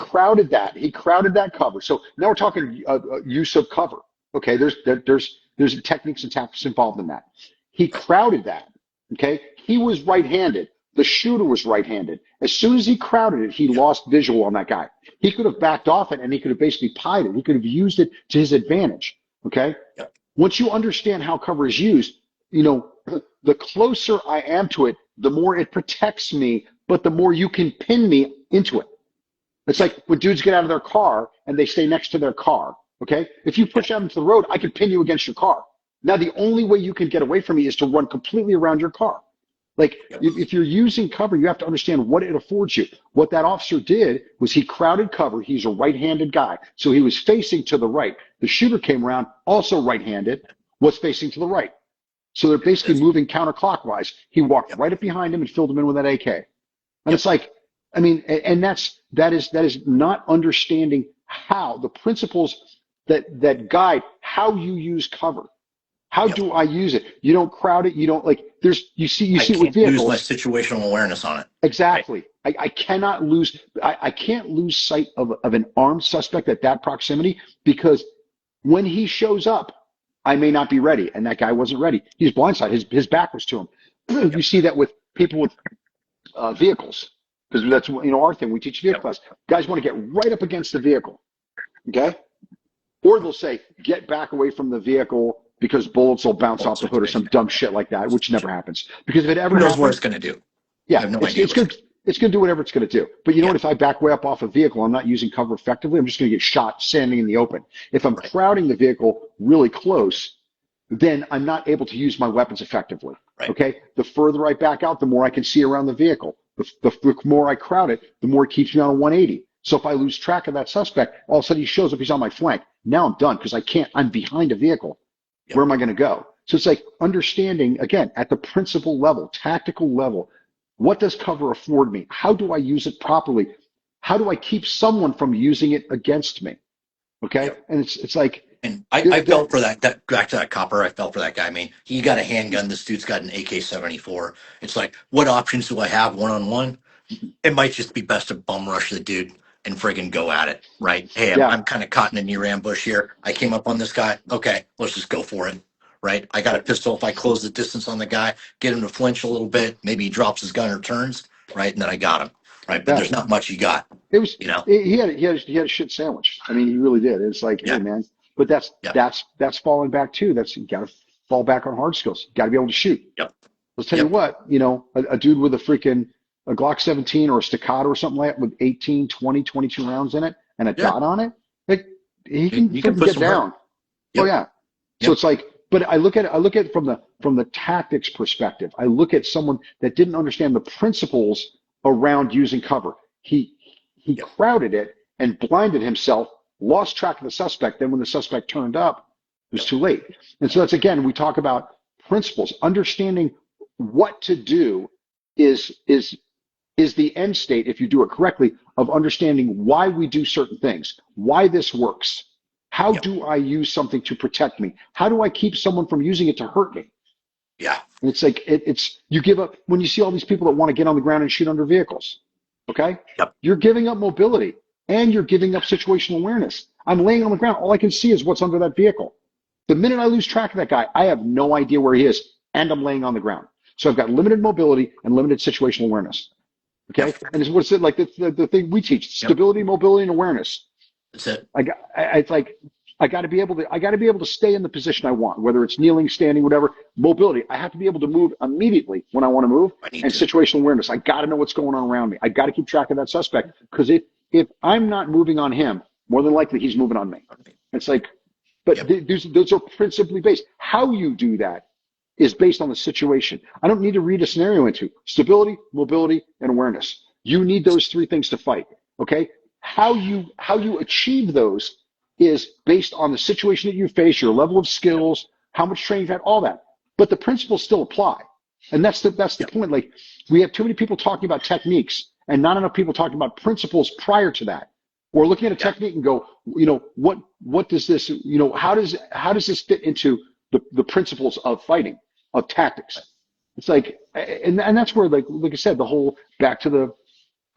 C: He crowded that cover. So now we're talking use of cover. Okay, there's techniques and tactics involved in that. He crowded that. Okay, he was right-handed. The shooter was right-handed. As soon as he crowded it, he lost visual on that guy. He could have backed off it and he could have basically pied it. He could have used it to his advantage. Okay.
B: Yep.
C: Once you understand how cover is used, you know, the closer I am to it, the more it protects me, but the more you can pin me into it. It's like when dudes get out of their car and they stay next to their car. Okay. If you push out into the road, I can pin you against your car. Now, the only way you can get away from me is to run completely around your car. Like, if you're using cover, you have to understand what it affords you. What that officer did was he crowded cover. He's a right-handed guy. So he was facing to the right. The shooter came around, also right-handed, was facing to the right. So they're basically moving counterclockwise. He walked right up behind him and filled him in with that AK. And it's like, I mean, and that is not understanding how the principles that guide how you use cover. How do I use it? You don't crowd it. You don't you see it with vehicles.
B: Lose my situational awareness on it.
C: Exactly. Right. I cannot lose. I can't lose sight of an armed suspect at that proximity, because when he shows up, I may not be ready. And that guy wasn't ready. He's blindsided. His back was to him. You see that with people with vehicles, because that's, you know, our thing. We teach vehicle class. Guys want to get right up against the vehicle. Okay. Or they'll say, get back away from the vehicle, because bullets will bounce off the hood or some dumb shit like that, which never happens. Because if it ever
B: Who knows
C: happens,
B: what it's going to do?
C: yeah,
B: I have no idea
C: it's going to do whatever it's going to do. But you know
B: Yeah.
C: what? If I back way up off a vehicle, I'm not using cover effectively. I'm just going to get shot standing in the open. If I'm crowding the vehicle really close, then I'm not able to use my weapons effectively.
B: Right.
C: Okay. The further I back out, the more I can see around the vehicle. The more I crowd it, the more it keeps me on a 180. So if I lose track of that suspect, all of a sudden he shows up, he's on my flank. Now I'm done, because I'm behind a vehicle.
B: Yep.
C: Where am I going to go? So it's like understanding, again, at the principle level, tactical level, what does cover afford me? How do I use it properly? How do I keep someone from using it against me? Okay.
B: Yep.
C: And it's like,
B: And I felt for that back to that copper. I felt for that guy. I mean, he got a handgun. This dude's got an AK-74. It's like, what options do I have one-on-one? It might just be best to bum rush the dude and friggin' go at it, right? Hey, I'm kind of caught in a near ambush here. I came up on this guy. Okay, let's just go for it, right? I got a pistol. If I close the distance on the guy, get him to flinch a little bit, maybe he drops his gun or turns, right? And then I got him, right? But there's not much you got.
C: it was,
B: you know.
C: he had a shit sandwich. I mean, he really did. It's like, hey man, but that's falling back too. You got to fall back on hard skills. You got to be able to shoot.
B: Yep.
C: Let's tell you what, you know, a dude with a Glock 17 or a Staccato or something like that with 18, 20, 22 rounds in it and a dot on it, like he can get down.
B: Yep.
C: Oh yeah. So it's like, but I look at it from the tactics perspective. I look at someone that didn't understand the principles around using cover. He crowded it and blinded himself, lost track of the suspect. Then when the suspect turned up, it was too late. And so that's, again, we talk about principles. Understanding what to do is the end state, if you do it correctly, of understanding why we do certain things, why this works. How do I use something to protect me? How do I keep someone from using it to hurt me?
B: Yeah.
C: And it's like, you give up when you see all these people that want to get on the ground and shoot under vehicles. Okay.
B: Yep.
C: You're giving up mobility and you're giving up situational awareness. I'm laying on the ground. All I can see is what's under that vehicle. The minute I lose track of that guy, I have no idea where he is, and I'm laying on the ground. So I've got limited mobility and limited situational awareness. Okay. Yep. And it's what's it like the thing we teach: stability, mobility, and awareness.
B: That's it.
C: It's like I got to be able to stay in the position I want, whether it's kneeling, standing, whatever. Mobility. I have to be able to move immediately when I want to move, and situational awareness. I got to know what's going on around me. I got to keep track of that suspect, because if I'm not moving on him, more than likely he's moving on me. It's like, but those are principally based. How you do that is based on the situation. I don't need to read a scenario into stability, mobility, and awareness. You need those three things to fight. Okay. How you achieve those is based on the situation that you face, your level of skills, how much training you've had, all that. But the principles still apply. And that's the point. Like, we have too many people talking about techniques and not enough people talking about principles prior to that. Or looking at a technique and go, what does this, how does this fit into the principles of fighting, of tactics? It's like, and that's where, like I said, the whole back to the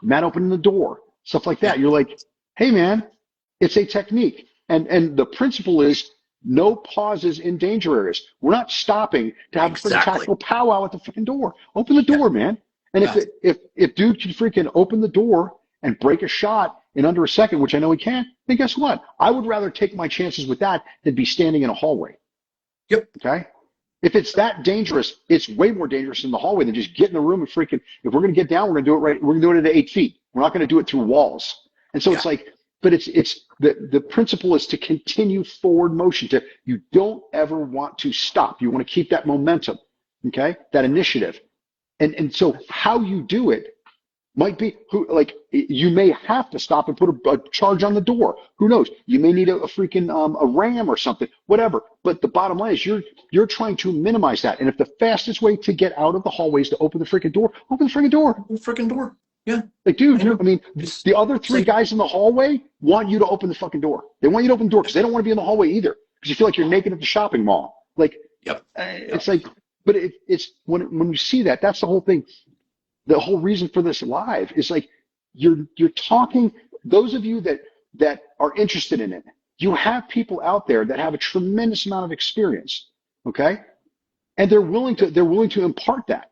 C: Matt opening the door, stuff like that. You're like, hey man, it's a technique. And the principle is no pauses in danger areas. We're not stopping to have a freaking tactical powwow at the freaking door. Open the door, man. And if dude can freaking open the door and break a shot in under a second, which I know he can, then guess what? I would rather take my chances with that than be standing in a hallway.
B: Yep.
C: Okay. If it's that dangerous, it's way more dangerous in the hallway than just get in the room and freaking, if we're going to get down, we're going to do it right. We're going to do it at 8 feet. We're not going to do it through walls. And so it's like, but it's the principle is to continue forward motion. You don't ever want to stop. You want to keep that momentum. Okay. That initiative. And so how you do it might be you may have to stop and put a charge on the door. Who knows? You may need a freaking a ram or something, whatever. But the bottom line is you're trying to minimize that. And if the fastest way to get out of the hallway is to open the freaking door, open the freaking door.
B: Open the freaking door. Yeah.
C: Like, dude, I mean, the other three guys in the hallway want you to open the fucking door. They want you to open the door because they don't want to be in the hallway either because you feel like you're naked at the shopping mall. Like, it's like, but it's when you see that, that's the whole thing. The whole reason for this live is like you're talking. Those of you that are interested in it, you have people out there that have a tremendous amount of experience, okay, and they're willing to impart that.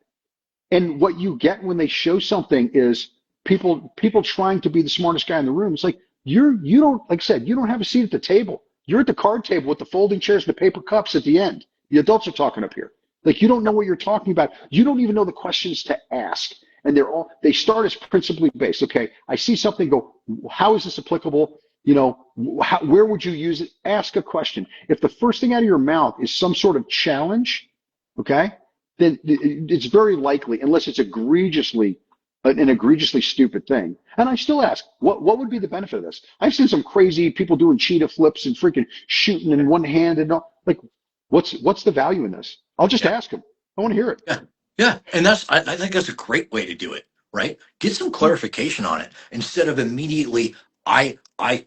C: And what you get when they show something is people trying to be the smartest guy in the room. It's like you don't, like I said, you don't have a seat at the table. You're at the card table with the folding chairs and the paper cups at the end. The adults are talking up here. Like, you don't know what you're talking about. You don't even know the questions to ask. And they start as principally based. Okay, I see something, go, how is this applicable? Where would you use it? Ask a question. If the first thing out of your mouth is some sort of challenge, okay, then it's very likely, unless it's an egregiously stupid thing. And I still ask, what would be the benefit of this? I've seen some crazy people doing cheetah flips and freaking shooting in one hand and all. Like, what's the value in this? I'll just ask them. I want to hear it.
B: Yeah. Yeah. And I think that's a great way to do it, right? Get some clarification on it instead of immediately, I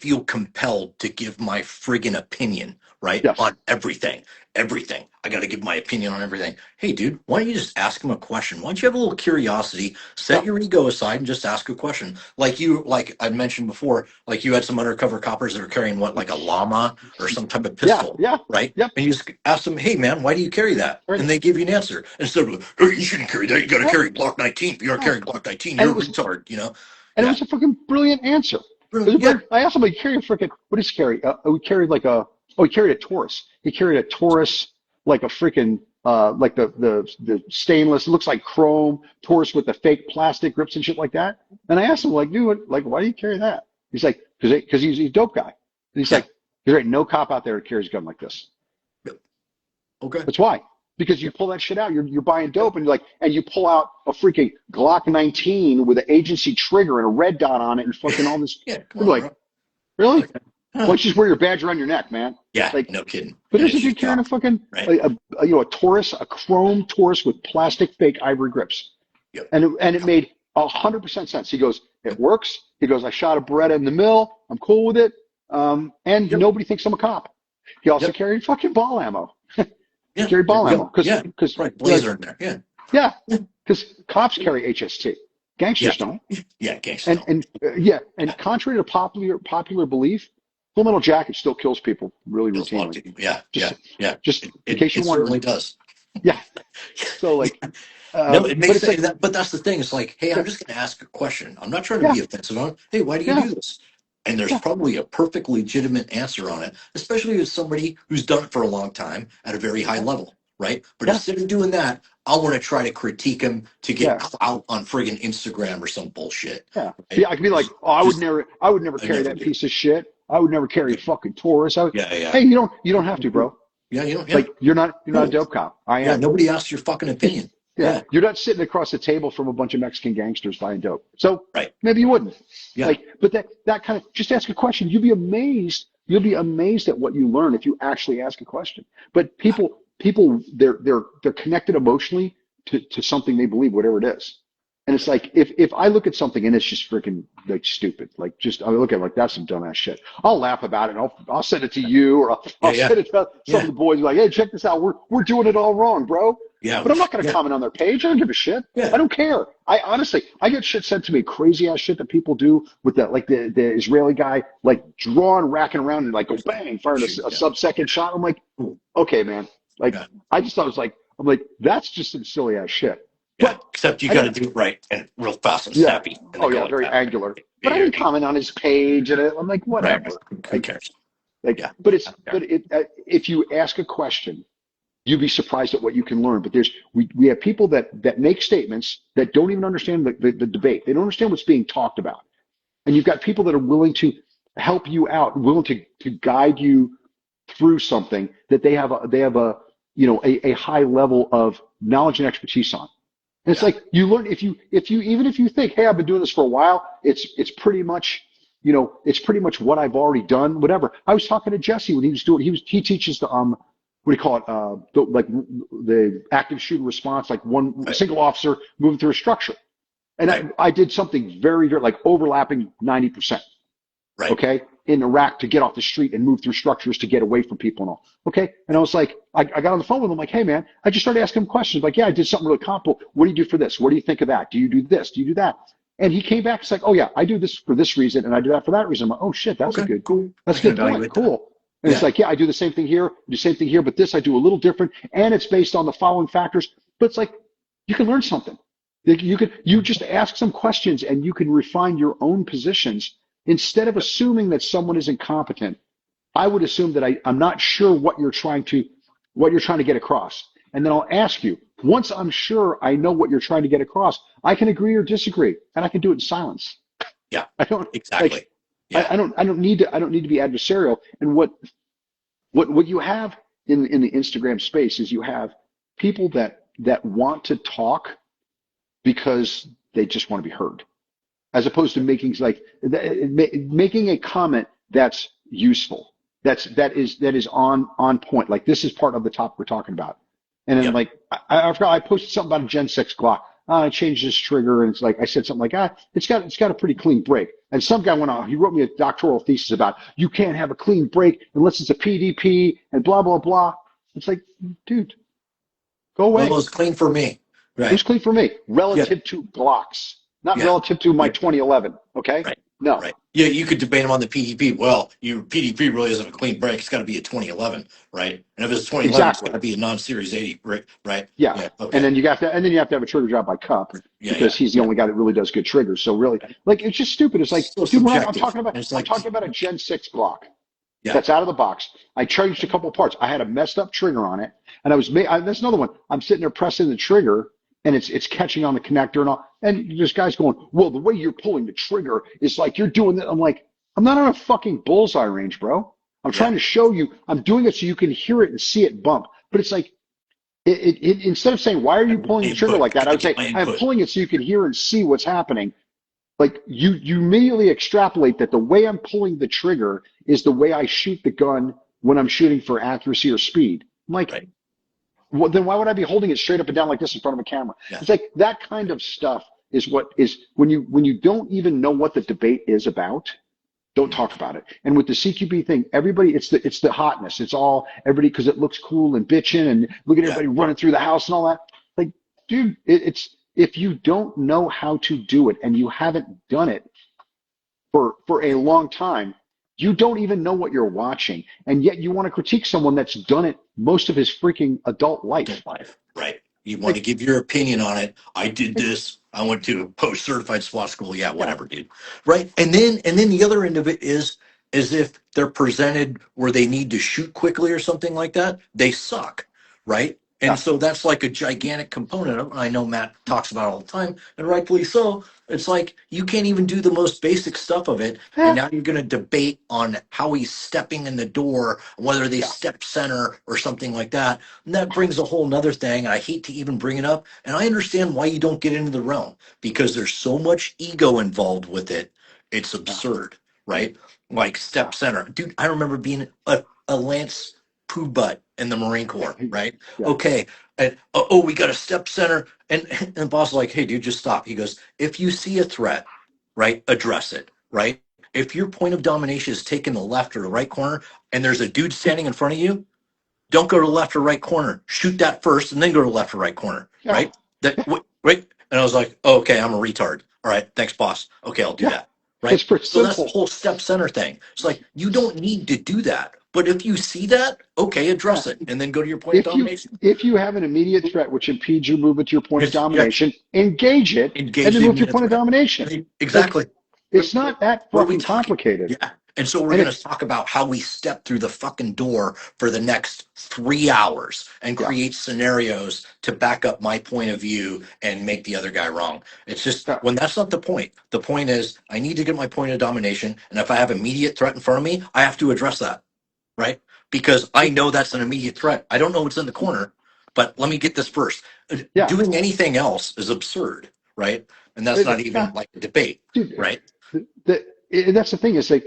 B: feel compelled to give my friggin' opinion, right?
C: Yes.
B: On everything. I got to give my opinion on everything. Hey, dude, why don't you just ask him a question? Why don't you have a little curiosity, set your ego aside and just ask a question? Like I mentioned before, like you had some undercover coppers that are carrying like a llama or some type of pistol, right?
C: Yep.
B: And you just ask them, hey, man, why do you carry that? Right. And they give you an answer. Instead of, hey, you shouldn't carry that. You got to carry Glock 19. If you're carrying Glock 19, you're a retard,
C: And it was a freaking brilliant answer. I asked him, he carried a freaking, what does he carry? We carried he carried a Taurus. He carried a Taurus, like a freaking, like the stainless, it looks like chrome Taurus with the fake plastic grips and shit like that. And I asked him, like, dude, like, why do you carry that? He's like, because he's a dope guy. And he's like, there's right, no cop out there that carries a gun like this.
B: Okay.
C: That's why. Because you pull that shit out, you're buying dope, and you pull out a freaking Glock 19 with an agency trigger and a red dot on it and fucking all this.
B: Yeah,
C: you're like, really? Okay. Why don't you just wear your badge around your neck, man?
B: Yeah,
C: like,
B: no kidding.
C: But isn't he carrying a fucking a Taurus, a chrome Taurus with plastic fake ivory grips?
B: Yep.
C: And it made 100% sense. He goes, it works. He goes, I shot a Beretta in the mill. I'm cool with it. And nobody thinks I'm a cop. He also carried fucking ball ammo.
B: He
C: carried ball ammo because
B: blazer in there. Yeah,
C: because cops carry HST. Gangsters don't.
B: Yeah, gangsters.
C: And contrary to popular belief, Full Metal Jacket still kills people really routinely. Just in case you wonder.
B: It certainly does.
C: Yeah. So like.
B: No, it makes sense. But that's the thing. It's like, hey, I'm just going to ask a question. I'm not trying to be offensive. Hey, why do you do this? And there's probably a perfect legitimate answer on it, especially with somebody who's done it for a long time at a very high level, right? But instead of doing that, I want to try to critique him to get clout on friggin' Instagram or some bullshit.
C: Yeah. Right? Yeah, I could be like, oh, I would never carry that piece of shit. I would never carry a fucking Taurus. Hey, you don't have to, bro.
B: Yeah, you don't. Yeah,
C: Like you're not a
B: no,
C: dope cop. I
B: yeah.
C: am.
B: Nobody asks your fucking opinion.
C: Yeah,
B: Yeah,
C: you're not sitting across the table from a bunch of Mexican gangsters buying dope. So
B: right.
C: maybe you wouldn't.
B: Yeah,
C: Like, but that kind of just ask a question. You'll be amazed. You'll be amazed at what you learn if you actually ask a question. But people, they're connected emotionally to something they believe, whatever it is. And it's like if I look at something and it's just freaking like stupid, like just I look at it like that's some dumbass shit. I'll laugh about it. And I'll send it to you, or
B: yeah,
C: I'll
B: yeah,
C: send it to some of
B: yeah,
C: the boys. Like, hey, check this out. We're doing it all wrong, bro.
B: yeah,
C: But I'm not going to
B: yeah,
C: comment on their page. I don't give a shit. I
B: yeah.
C: don't care. I honestly, I get shit sent to me, crazy ass shit that people do with that, like the Israeli guy, like drawing, racking around and like go bang, firing
B: Shoot,
C: a
B: yeah,
C: sub-second shot. I'm like,
B: cool.
C: okay, man. Like,
B: Yeah,
C: I just thought it was like, I'm like, that's just some silly ass shit.
B: yeah.
C: But
B: Except you
C: I
B: got to
C: didn't,
B: do it right and real fast and
C: yeah.
B: snappy, and
C: Oh
B: then go
C: yeah,
B: like
C: very
B: that.
C: angular.
B: Yeah,
C: But I
B: yeah,
C: didn't comment on his page, and I'm like,
B: right.
C: whatever.
B: Who
C: Like,
B: cares?
C: like,
B: Yeah,
C: but
B: I don't care.
C: if you ask a question, you'd be surprised at what you can learn. But we have people that make statements that don't even understand the debate. They don't understand what's being talked about. And you've got people that are willing to help you out, willing to guide you through something that they have a a high level of knowledge and expertise on. And it's
B: Yeah,
C: like you learn if you even if you think, hey, I've been doing this for a while, it's pretty much it's pretty much what I've already done. Whatever. I was talking to Jesse when he was doing he teaches the what do you call it the active shooter response, like one
B: right,
C: single officer moving through a structure. And
B: right,
C: I did something very like overlapping 90%,
B: right.
C: okay, in Iraq to get off the street and move through structures to get away from people and all. Okay. And I was like, I got on the phone with him, like, hey man, I just started asking him questions. Like, yeah, I did something really comparable. What do you do for this? What do you think of that? Do you do this? Do you do that? And he came back, it's like, oh yeah, I do this for this reason and I do that for that reason. I'm like, oh shit,
B: Okay, cool. I
C: that's a
B: can
C: good point.
B: evaluate that.
C: Cool. And it's
B: Yeah,
C: like, yeah, I do the same thing here, do the same thing here, but this I do a little different, and it's based on the following factors. But it's like you can learn something. You just ask some questions and you can refine your own positions instead of assuming that someone is incompetent. I would assume that I'm not sure what you're trying to get across. And then I'll ask you, once I'm sure I know what you're trying to get across, I can agree or disagree, and I can do it in silence.
B: yeah,
C: I don't
B: exactly.
C: like
B: Yeah,
C: I don't need to be adversarial. And what you have in the Instagram space is you have people that want to talk because they just want to be heard, as opposed to making a comment that's useful, that is on point. Like this is part of the topic we're talking about. And then
B: yep,
C: like I forgot I posted something about a Gen 6 Glock. I changed this trigger, and it's like I said something like, it's got a pretty clean break. And some guy went on, he wrote me a doctoral thesis about you can't have a clean break unless it's a PDP and blah blah blah. It's like, dude, go
B: well, it
C: away.
B: was clean for me.
C: It was
B: Right.
C: clean for me
B: Yeah,
C: relative to Glocks, not
B: yeah,
C: relative to my
B: yeah,
C: 2011. Okay,
B: right,
C: no,
B: right. Yeah, you could debate them on the PDP. Well, your PDP really isn't a clean break. It's got to be a 2011, right? And if it's 2011, it's got
C: exactly.
B: to be a non-series 80, right?
C: Yeah.
B: Yeah,
C: And
B: okay.
C: then you have to have a trigger job by Cup
B: Yeah,
C: because
B: yeah,
C: he's the
B: yeah.
C: only guy that really does good triggers. So really, like, it's just stupid. It's like,
B: So
C: dude,
B: subjective. And it's
C: I'm
B: like,
C: talking about a Gen 6 Glock
B: yeah,
C: that's out of the box. I changed a couple parts. I had a messed up trigger on it, and that's another one. I'm sitting there pressing the trigger, and it's catching on the connector and all. And this guy's going, well, the way you're pulling the trigger is like you're doing that. I'm like, I'm not on a fucking bullseye range, bro. I'm
B: yeah.
C: trying to show you. I'm doing it so you can hear it and see it bump. But it's like instead of saying, why are you pulling the trigger
B: Input.
C: like
B: I
C: that? I
B: gotta
C: would
B: get
C: say,
B: my
C: I'm
B: input.
C: pulling it so you can hear and see what's happening. Like you immediately extrapolate that the way I'm pulling the trigger is the way I shoot the gun when I'm shooting for accuracy or speed. I'm like,
B: Right.
C: well, then why would I be holding it straight up and down like this in front of a camera?
B: Yeah.
C: It's like that kind of stuff is what is when you don't even know what the debate is about, don't talk about it. And with the CQB thing, everybody, it's the hotness. It's all everybody because it looks cool and bitching and look at
B: Yeah.
C: everybody running through the house and all that. Like, dude, it's if you don't know how to do it and you haven't done it for a long time, you don't even know what you're watching, and yet you want to critique someone that's done it most of his freaking adult life.
B: Adult life. Right. You want to
C: Like,
B: give your opinion on it. I did this. I went to post certified SWAT school. Yeah,
C: yeah,
B: whatever, dude. Right. And then the other end of it is as if they're presented where they need to shoot quickly or something like that. They suck. Right. And so that's like a gigantic component of, I know Matt talks about it all the time, and rightfully so. It's like you can't even do the most basic stuff of it. And
C: Yeah.
B: now you're going to debate on how he's stepping in the door, whether they
C: Yeah.
B: step center or something like that. And that brings a whole nother thing. I hate to even bring it up. And I understand why you don't get into the realm because there's so much ego involved with it. It's
C: Yeah.
B: absurd, right? Like
C: Yeah.
B: step center. Dude, I remember being a Lance Poo Butt in the Marine Corps, right?
C: Yeah.
B: Okay. And oh, we got a step center. And the boss is like, hey, dude, just stop. He goes, if you see a threat, right, address it, right? If your point of domination is taking the left or the right corner and there's a dude standing in front of you, don't go to the left or right corner. Shoot that first and then go to the left or right corner,
C: Yeah.
B: right? Right? And I was like, oh, okay, I'm a retard. All right, thanks, boss. Okay, I'll do
C: Yeah.
B: that. Right?
C: It's pretty
B: So that's the
C: simple.
B: whole step center thing. It's like you don't need to do that. But if you see that, okay, address
C: Yeah.
B: it and then go to your point of domination.
C: If you have an immediate threat which impedes your movement to your point of
B: Yeah,
C: domination, engage it and
B: engage
C: then
B: the
C: move to your
B: immediate
C: point of
B: threat.
C: domination. Like,
B: Exactly.
C: it's not that
B: What are we
C: fucking
B: talking?
C: complicated.
B: Yeah. And so we're
C: And
B: going
C: it,
B: to talk about how we step through the fucking door for the next 3 hours and
C: yeah.
B: create scenarios to back up my point of view and make the other guy wrong. It's just
C: Yeah.
B: when that's not the point. The point is I need to get my point of domination. And if I have immediate threat in front of me, I have to address that. Right? Because I know that's an immediate threat. I don't know what's in the corner, but let me get this first.
C: Yeah.
B: Doing anything else is absurd. Right? And that's not even
C: Yeah.
B: like a debate.
C: Dude,
B: Right?
C: that's the thing is like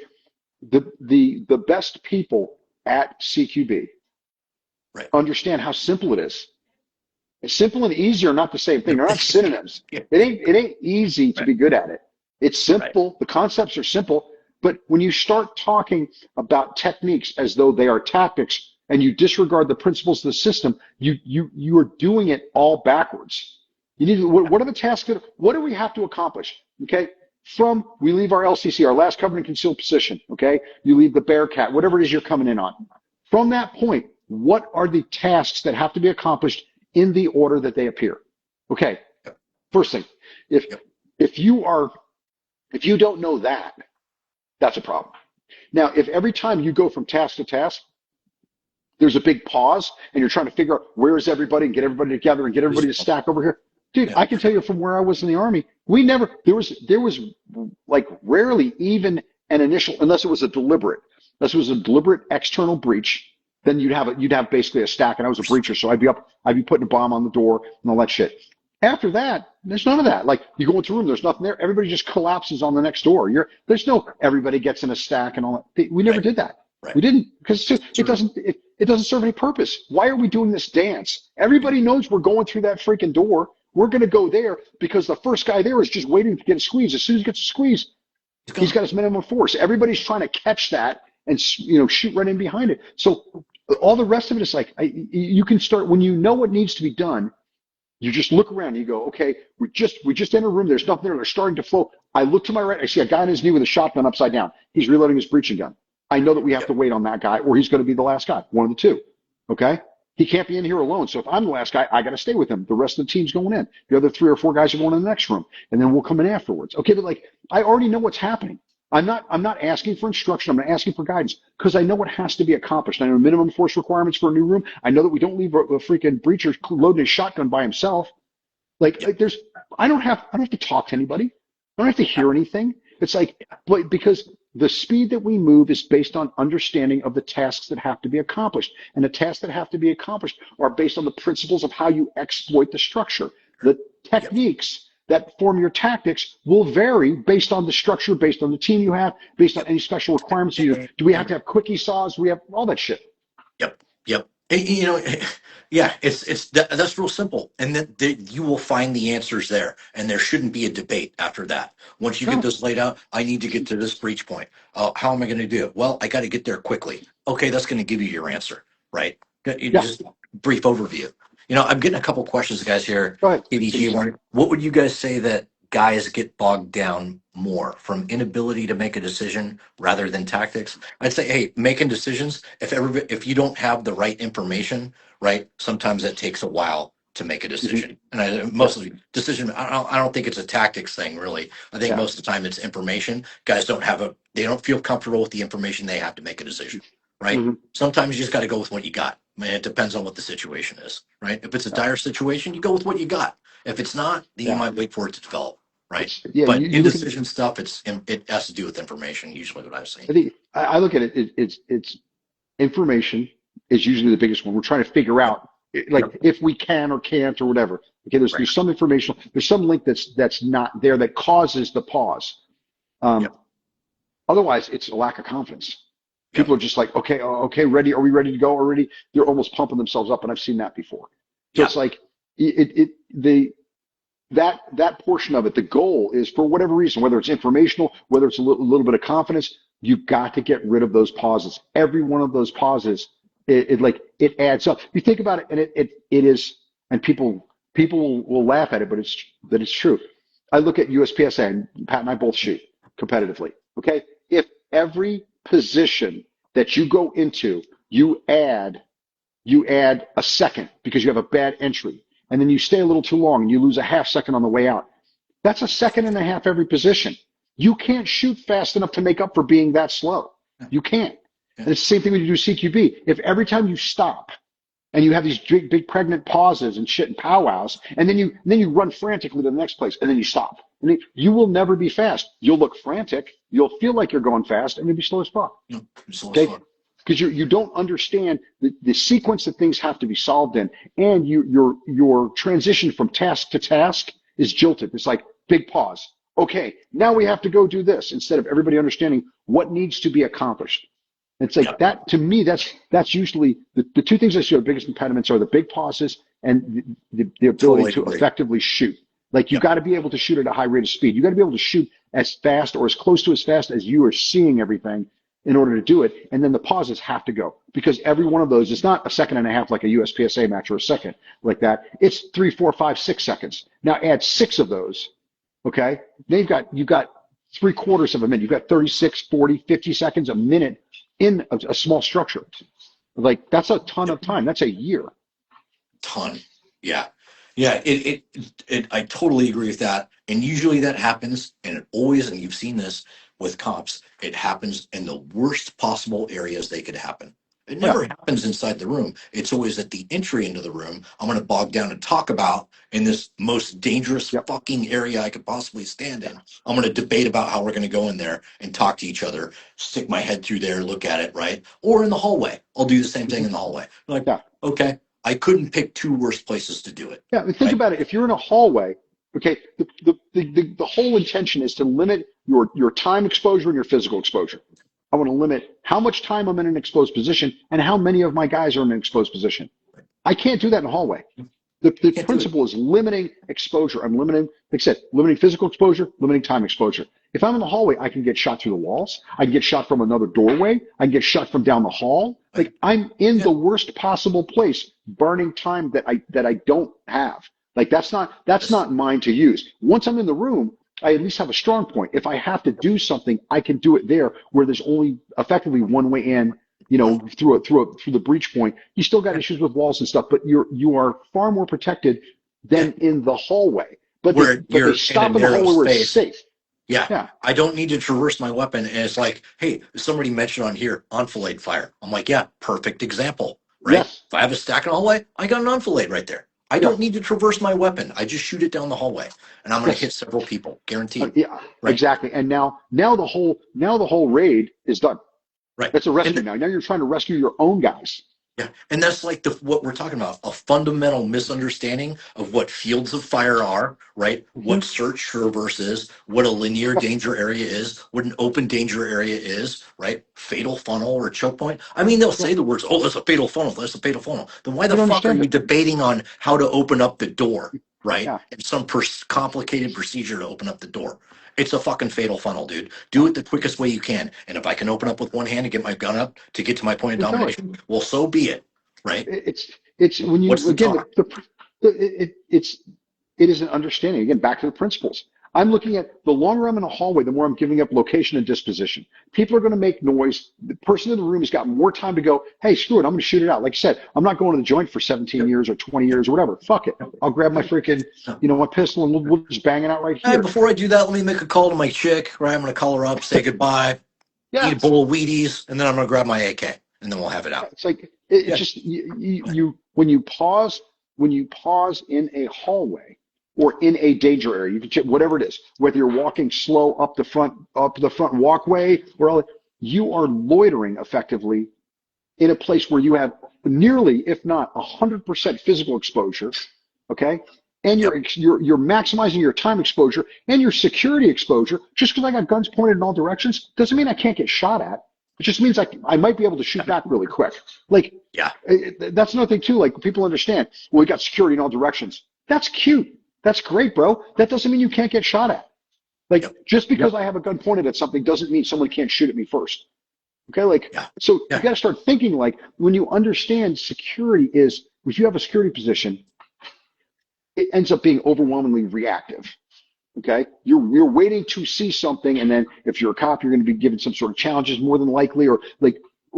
C: the best people at CQB
B: Right.
C: understand how simple it is. Simple and easy are not the same thing. They're not synonyms.
B: Yeah.
C: It ain't easy to
B: Right.
C: be good at it. It's simple. The concepts are simple. But when you start talking about techniques as though they are tactics and you disregard the principles of the system, you are doing it all backwards. You need to, what are the tasks what do we have to accomplish? Okay. We leave our LCC, our last covered and concealed position. Okay. You leave the Bearcat, whatever it is you're coming in on. From that point, what are the tasks that have to be accomplished in the order that they appear? Okay. First thing, if you don't know that, that's a problem. Now, if every time you go from task to task, there's a big pause and you're trying to figure out where is everybody and get everybody together and get everybody to stack over here. Dude, I can tell you from where I was in the Army, there was like rarely even an initial, unless it was a deliberate external breach, then you'd have basically a stack, and I was a breacher, so I'd be putting a bomb on the door and all that shit. After that, there's none of that. Like you go into a room, there's nothing there. Everybody just collapses on the next door. There's no everybody gets in a stack and all that. We never did that.
B: Right.
C: We didn't because it doesn't serve any purpose. Why are we doing this dance? Everybody knows we're going through that freaking door. We're going to go there because the first guy there is just waiting to get a squeeze. As soon as he gets a squeeze, he's got his minimum force. Everybody's trying to catch that and shoot right in behind it. So all the rest of it is like you can start when you know what needs to be done. You just look around and you go, okay, we just entered a room. There's nothing there. They're starting to flow. I look to my right. I see a guy on his knee with a shotgun upside down. He's reloading his breaching gun. I know that we have to wait on that guy or he's going to be the last guy, one of the two. Okay. He can't be in here alone. So if I'm the last guy, I got to stay with him. The rest of the team's going in. The other 3 or 4 guys are going in the next room and then we'll come in afterwards. Okay. But like, I already know what's happening. I'm not asking for instruction. I'm not asking for guidance because I know what has to be accomplished. I know minimum force requirements for a new room. I know that we don't leave a freaking breacher loading his shotgun by himself. Like I don't have to talk to anybody. I don't have to hear anything. It's like, but because the speed that we move is based on understanding of the tasks that have to be accomplished. And the tasks that have to be accomplished are based on the principles of how you exploit the structure. The techniques that form your tactics will vary based on the structure, based on the team you have, based on any special requirements you do. Do we have to have quickie saws? We have all that shit.
B: Yep. Yeah, that's real simple, and then you will find the answers there, and there shouldn't be a debate after that. Once you get this laid out, I need to get to this breach point. How am I going to do it? Well, I got to get there quickly. Okay, that's going to give you your answer, right? Just brief overview. I'm getting a couple questions, guys here.
C: Go ahead.
B: KDG, what would you guys say that guys get bogged down more from inability to make a decision rather than tactics? I'd say, hey, making decisions, if you don't have the right information, right, sometimes it takes a while to make a decision. And mostly decision, I don't think it's a tactics thing, really. I think most of the time it's information. Guys they don't feel comfortable with the information they have to make a decision, right? Sometimes you just got to go with what you got. Man, it depends on what the situation is, right? If it's a dire situation, you go with what you got. If it's not, then you
C: Yeah.
B: might wait for it to develop, right?
C: Yeah.
B: But
C: You look at,
B: indecision stuff, it has to do with information, usually what I've seen.
C: I think I look at it, it's information is usually the biggest one. We're trying to figure
B: Yep.
C: out like
B: Yep.
C: if we can or can't or whatever. Okay,
B: Right.
C: there's some information, there's some link that's not there that causes the pause. Um,
B: Yep.
C: Otherwise, it's a lack of confidence.
B: Yep.
C: People are just like, okay, ready? Are we ready to go already? They're almost pumping themselves up, and I've seen that before. So
B: Yeah.
C: it's like that portion of it. The goal is for whatever reason, whether it's informational, whether it's a little bit of confidence, you've got to get rid of those pauses. Every one of those pauses, it adds up. You think about it, and it is, and people will laugh at it, but it's true. I look at USPSA, and Pat and I both shoot competitively. Okay, if every position that you go into, you add a second because you have a bad entry, and then you stay a little too long and you lose a half second on the way out. That's a second and a half every position. You can't shoot fast enough to make up for being that slow. You can't. And it's the same thing when you do CQB. If every time you stop and you have these big pregnant pauses and shit and powwows, and then you run frantically to the next place, and then you stop, and then you will never be fast. You'll look frantic. You'll feel like you're going fast, and you'll be slow as fuck.
B: No, so
C: Okay? Because you don't understand the sequence that things have to be solved in, and your transition from task to task is jilted. It's like big pause. Okay, now we have to go do this instead of everybody understanding what needs to be accomplished. It's like
B: Yep.
C: that to me. That's usually the two things I see are the biggest impediments are the big pauses and the ability
B: Totally
C: to
B: agree.
C: effectively shoot. Like you've
B: Yep.
C: got to be able to shoot at a high rate of speed. You got to be able to shoot as fast or as close to as fast as you are seeing everything in order to do it. And then the pauses have to go because every one of those is not a second and a half like a USPSA match or a second like that. It's 3, 4, 5, 6 seconds. Now add 6 of those. Okay. Then you've got 3/4 of a minute. You've got 36, 40, 50 seconds a minute in a small structure. Like that's a ton of time. That's a year.
B: Ton. Yeah. Yeah. I totally agree with that. And usually that happens, and it always, and you've seen this with cops, it happens in the worst possible areas they could happen. It
C: Yeah.
B: never happens inside the room. It's always at the entry into the room. I'm going to bog down and talk about in this most dangerous
C: Yep.
B: fucking area I could possibly stand in. I'm going to debate about how we're going to go in there and talk to each other, stick my head through there, look at it, right? Or in the hallway. I'll do the same thing in the hallway. Like,
C: Yeah.
B: okay, I couldn't pick 2 worse places to do it.
C: Yeah. I mean, think
B: Right.
C: about it. If you're in a hallway, okay, the whole intention is to limit your time exposure and your physical exposure. I want to limit how much time I'm in an exposed position and how many of my guys are in an exposed position. I can't do that in a hallway. The
B: Can't do it.
C: principle is limiting exposure. I'm limiting, like I said, limiting physical exposure, limiting time exposure. If I'm in the hallway, I can get shot through the walls. I can get shot from another doorway. I can get shot from down the hall. Like I'm in the worst possible place, burning time that I don't have. Like that's not mine to use. Once I'm in the room, I at least have a strong point. If I have to do something, I can do it there where there's only effectively one way in, through the breach point. You still got issues with walls and stuff, but you are far more protected than in the hallway. But
B: Where you're
C: they stop
B: in
C: in
B: a
C: the
B: narrow
C: hallway where it's
B: space.
C: safe.
B: Yeah.
C: Yeah.
B: I don't need to traverse my weapon. And it's like, hey, somebody mentioned on here enfilade fire. I'm like, yeah, perfect example, right?
C: Yes.
B: If I have a stack in the hallway, I got an enfilade right there. I don't need to traverse my weapon. I just shoot it down the hallway, and I'm going to
C: Yes.
B: hit several people, guaranteed.
C: Yeah,
B: Right.
C: exactly. And now the whole raid is done.
B: Right.
C: It's a rescue
B: And
C: now. Now you're trying to rescue your own guys.
B: yeah, and that's like what we're talking about, a fundamental misunderstanding of what fields of fire are, right? What search traverse is, what a linear danger area is, what an open danger area is, right? Fatal funnel or choke point. I mean, they'll say the words, oh, that's a fatal funnel, that's a fatal funnel. Then why the
C: don't
B: fuck are
C: understand
B: you
C: it.
B: debating on how to open up the door, right?
C: Yeah.
B: And some complicated procedure to open up the door. It's a fucking fatal funnel, dude. Do it the quickest way you can. And if I can open up with one hand and get my gun up to get to my point of
C: Exactly.
B: domination, well, so be it, right?
C: It's when you
B: What's the
C: again
B: talk?
C: it is an understanding again back to the principles. I'm looking at the longer I'm in a hallway, the more I'm giving up location and disposition. People are going to make noise. The person in the room has got more time to go, hey, screw it, I'm going to shoot it out. Like I said, I'm not going to the joint for 17 years or 20 years or whatever. Fuck it. I'll grab my freaking, my pistol and we'll just bang it out right
B: Hey,
C: here.
B: before I do that, let me make a call to my chick, right? I'm going to call her up, say goodbye, eat a
C: Yes.
B: bowl of Wheaties, and then I'm going to grab my AK. and then we'll have it out.
C: It's like it's
B: Yeah.
C: just you when you pause in a hallway or in a danger area, you can check whatever it is, whether you're walking slow up the front walkway or all, you are loitering effectively in a place where you have nearly, if not 100% physical exposure. Okay. And
B: Yep.
C: you're maximizing your time exposure and your security exposure. Just because I got guns pointed in all directions doesn't mean I can't get shot at. It just means I might be able to shoot back really quick. Like
B: Yeah.
C: that's another thing too. Like people understand, well, we got security in all directions. That's cute. That's great, bro. That doesn't mean you can't get shot at. Like
B: Yep.
C: just because
B: Yep.
C: I have a gun pointed at something doesn't mean someone can't shoot at me first. Okay, like
B: Yeah.
C: so you
B: Yeah.
C: got to start thinking like when you understand security is if you have a security position, it ends up being overwhelmingly reactive. Okay, you're waiting to see something, and then if you're a cop, you're going to be given some sort of challenges more than likely, or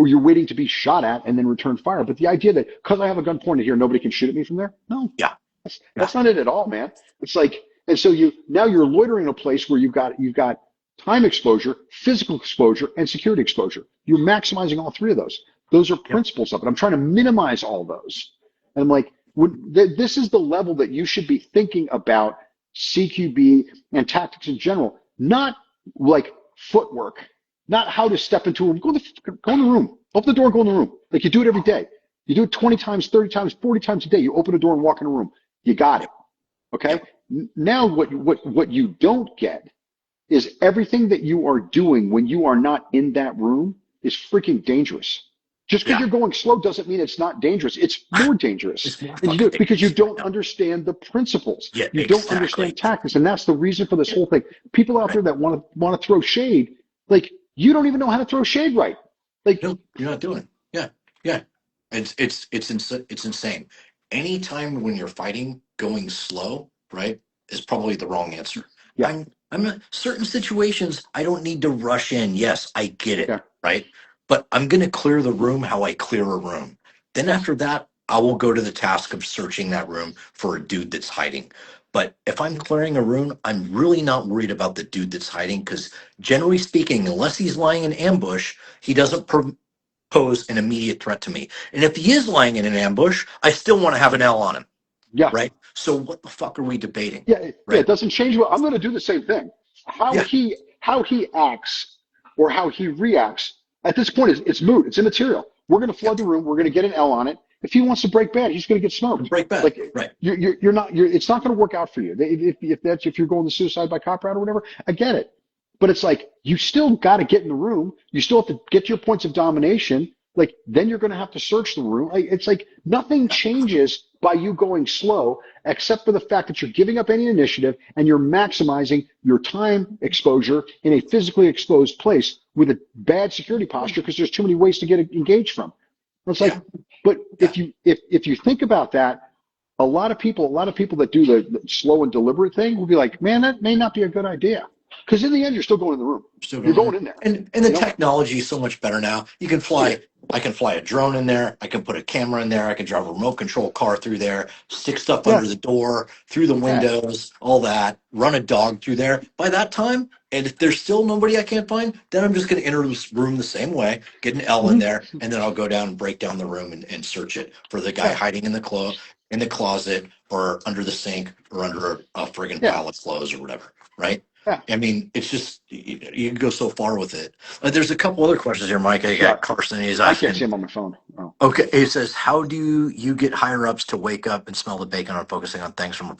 C: you're waiting to be shot at and then return fire. But the idea that because I have a gun pointed here, nobody can shoot at me from there, no,
B: Yeah.
C: that's not it at all, man. It's like, and so you're loitering in a place where you've got time exposure, physical exposure, and security exposure. You're maximizing all three of those. Those are
B: Yep.
C: principles of it. I'm trying to minimize all those. And I'm like, this is the level that you should be thinking about CQB and tactics in general, not like footwork, not how to step into a room. Go in the room, open the door, and go in the room. Like you do it every day. You do it 20 times, 30 times, 40 times a day. You open a door and walk in a room. You got it. Okay. Now what you don't get is everything that you are doing when you are not in that room is freaking dangerous. Just because
B: Yeah.
C: you're going slow doesn't mean it's not dangerous. It's more dangerous.
B: It's more
C: And you do
B: fucking
C: it because you
B: dangerous.
C: don't understand the principles.
B: Yeah,
C: You don't
B: exactly.
C: understand tactics. And that's the reason for this whole thing. People out there that want to throw shade, like you don't even know how to throw shade right. Like
B: No, you're not doing. Yeah, yeah. It's insane. Anytime when you're fighting, going slow, right, is probably the wrong answer.
C: yeah,
B: I'm in certain situations. I don't need to rush in. Yes, I get it,
C: yeah,
B: right? But I'm gonna clear the room how I clear a room. Then
C: yeah,
B: after that, I will go to the task of searching that room for a dude that's hiding. But if I'm clearing a room, I'm really not worried about the dude that's hiding because generally speaking, unless he's lying in ambush, he doesn't pose an immediate threat to me. And if he is lying in an ambush, I still want to have an L on him,
C: yeah.
B: right? So what the fuck are we debating,
C: Yeah,
B: right?
C: it doesn't change what I'm going to do the same thing.
B: Yeah,
C: How he acts or how he reacts at this point is it's moot. It's immaterial. We're going to
B: yeah.
C: flood the room. We're going to get an L on it. If he wants to break bad, he's going to get smoked.
B: Break bad,
C: Like
B: right?
C: you're not it's not going to work out for you. If you're going to suicide by cop route or whatever, I get it. But it's like you still got to get in the room. You still have to get your points of domination. Like then you're going to have to search the room. Like, it's like nothing changes by you going slow, except for the fact that you're giving up any initiative and you're maximizing your time exposure in a physically exposed place with a bad security posture because there's too many ways to get engaged from. It's like,
B: Yeah,
C: but
B: yeah.
C: if you think about that, a lot of people that do the slow and deliberate thing will be like, man, that may not be a good idea. Because in the end, you're still going in the room.
B: Still
C: You're
B: going
C: going
B: there.
C: in there.
B: And the
C: You know?
B: technology is so much better now. You can
C: Yeah.
B: fly. I can fly a drone in there. I can put a camera in there. I can drive a remote control car through there. Stick stuff
C: Yeah.
B: under the door, through the
C: Yeah.
B: windows, all that. Run a dog through there. By that time, and if there's still nobody I can't find, then I'm just going to enter this room the same way, get an L in
C: Mhm.
B: there, and then I'll go down and break down the room and search it for the guy
C: Yeah.
B: hiding in the closet or under the sink or under a friggin'
C: Yeah.
B: pile of clothes or whatever, right?
C: Yeah.
B: I mean, it's just you can go so far with it. There's a couple other questions here, Mike. I got
C: Yeah.
B: Carson. He's
C: I can't see
B: asking.
C: him on my phone. Oh.
B: Okay, he says, "How do you get higher ups to wake up and smell the bacon on focusing on things from a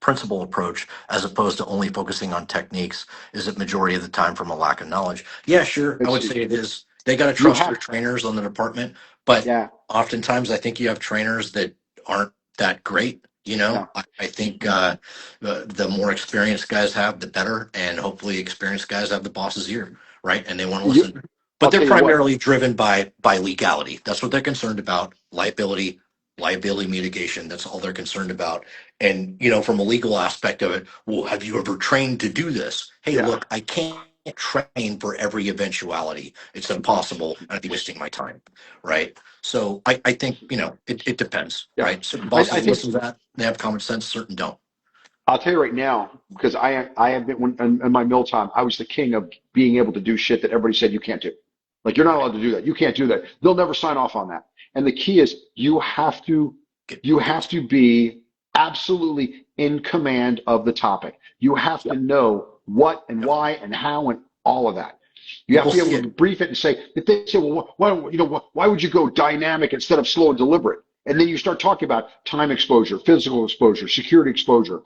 B: principle approach as opposed to only focusing on techniques? Is it majority of the time from a lack of knowledge?" Yeah, sure. I would say it is. They got to
C: You
B: trust their
C: have,
B: trainers on the department, but
C: yeah,
B: oftentimes I think you have trainers that aren't that great.
C: yeah.
B: I think the more experienced guys have, the better, and hopefully experienced guys have the boss's ear, right? And they want to
C: You,
B: listen. But
C: I'll
B: they're
C: tell you what.
B: primarily driven by legality. That's what they're concerned about. Liability mitigation. That's all they're concerned about. And from a legal aspect of it, well, have you ever trained to do this? Hey,
C: Yeah.
B: look, I can't train for every eventuality. It's impossible. I'd be wasting my time, right? So I think it depends,
C: Yeah.
B: right? Certain
C: I
B: bosses
C: think
B: listen to that. They have common sense. Certain don't.
C: I'll tell you right now, because I have been in my mill time, I was the king of being able to do shit that everybody said you can't do. Like you're not allowed to do that. You can't do that. They'll never sign off on that. And the key is you have to be absolutely in command of the topic. You have to know what and why and how and all of that. You have to be able to brief it and say, if they say, well, why would you go dynamic instead of slow and deliberate? And then you start talking about time exposure, physical exposure, security exposure,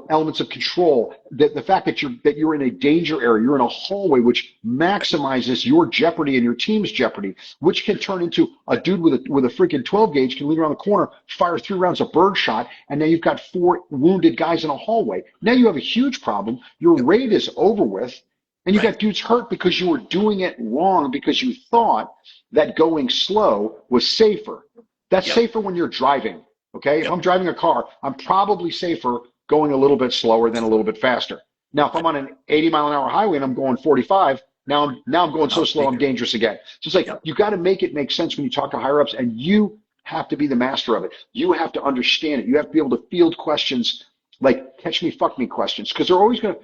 C: elements of control, the fact that you're in a danger area, you're in a hallway, which maximizes your jeopardy and your team's jeopardy, which can turn into a dude with a freaking 12 gauge can lean around the corner, fire 3 rounds of birdshot, and now you've got 4 wounded guys in a hallway. Now you have a huge problem. Your raid is over with. And you got dudes hurt because you were doing it wrong because you thought that going slow was safer. That's safer when you're driving, okay? If I'm driving a car, I'm probably safer going a little bit slower than a little bit faster. Now, if I'm on an 80-mile-an-hour highway and I'm going 45, now I'm going so slow I'm dangerous again. So it's like you got to make it make sense when you talk to higher ups, and you have to be the master of it. You have to understand it. You have to be able to field questions like catch me, fuck me questions, because they're always gonna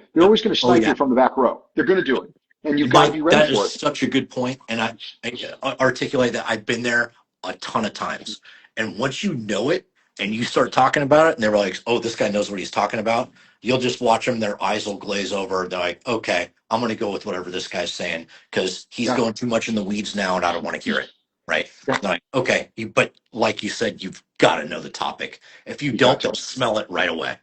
C: snipe you from the back row. They're gonna do it, and you've got to be ready for it.
B: That is such a good point, and I articulate that. I've been there a ton of times, and once you know it and you start talking about it, and they're like, "Oh, this guy knows what he's talking about." You'll just watch them; their eyes will glaze over. They're like, "Okay, I'm going to go with whatever this guy's saying because he's going too much in the weeds now, and I don't want to hear it." Right? Like, okay, but like you said, you've got to know the topic. If you don't, they'll smell it right away.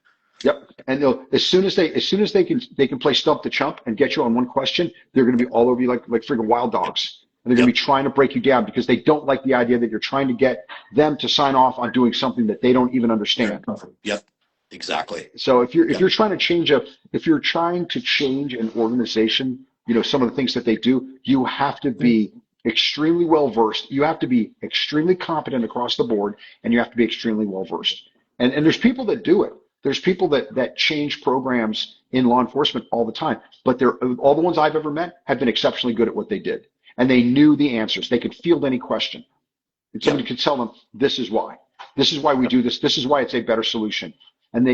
C: Yep, and as soon as they can play stump the chump and get you on one question, they're going to be all over you like freaking wild dogs, and they're going to be trying to break you down because they don't like the idea that you're trying to get them to sign off on doing something that they don't even understand.
B: Yep, exactly.
C: So if you're trying to change an organization, some of the things that they do, you have to be extremely well versed. You have to be extremely competent across the board, and you have to be extremely well versed. And there's people that do it. There's people that change programs in law enforcement all the time, but all the ones I've ever met have been exceptionally good at what they did, and they knew the answers. They could field any question, and somebody could tell them, "This is why. This is why we do this. This is why it's a better solution." And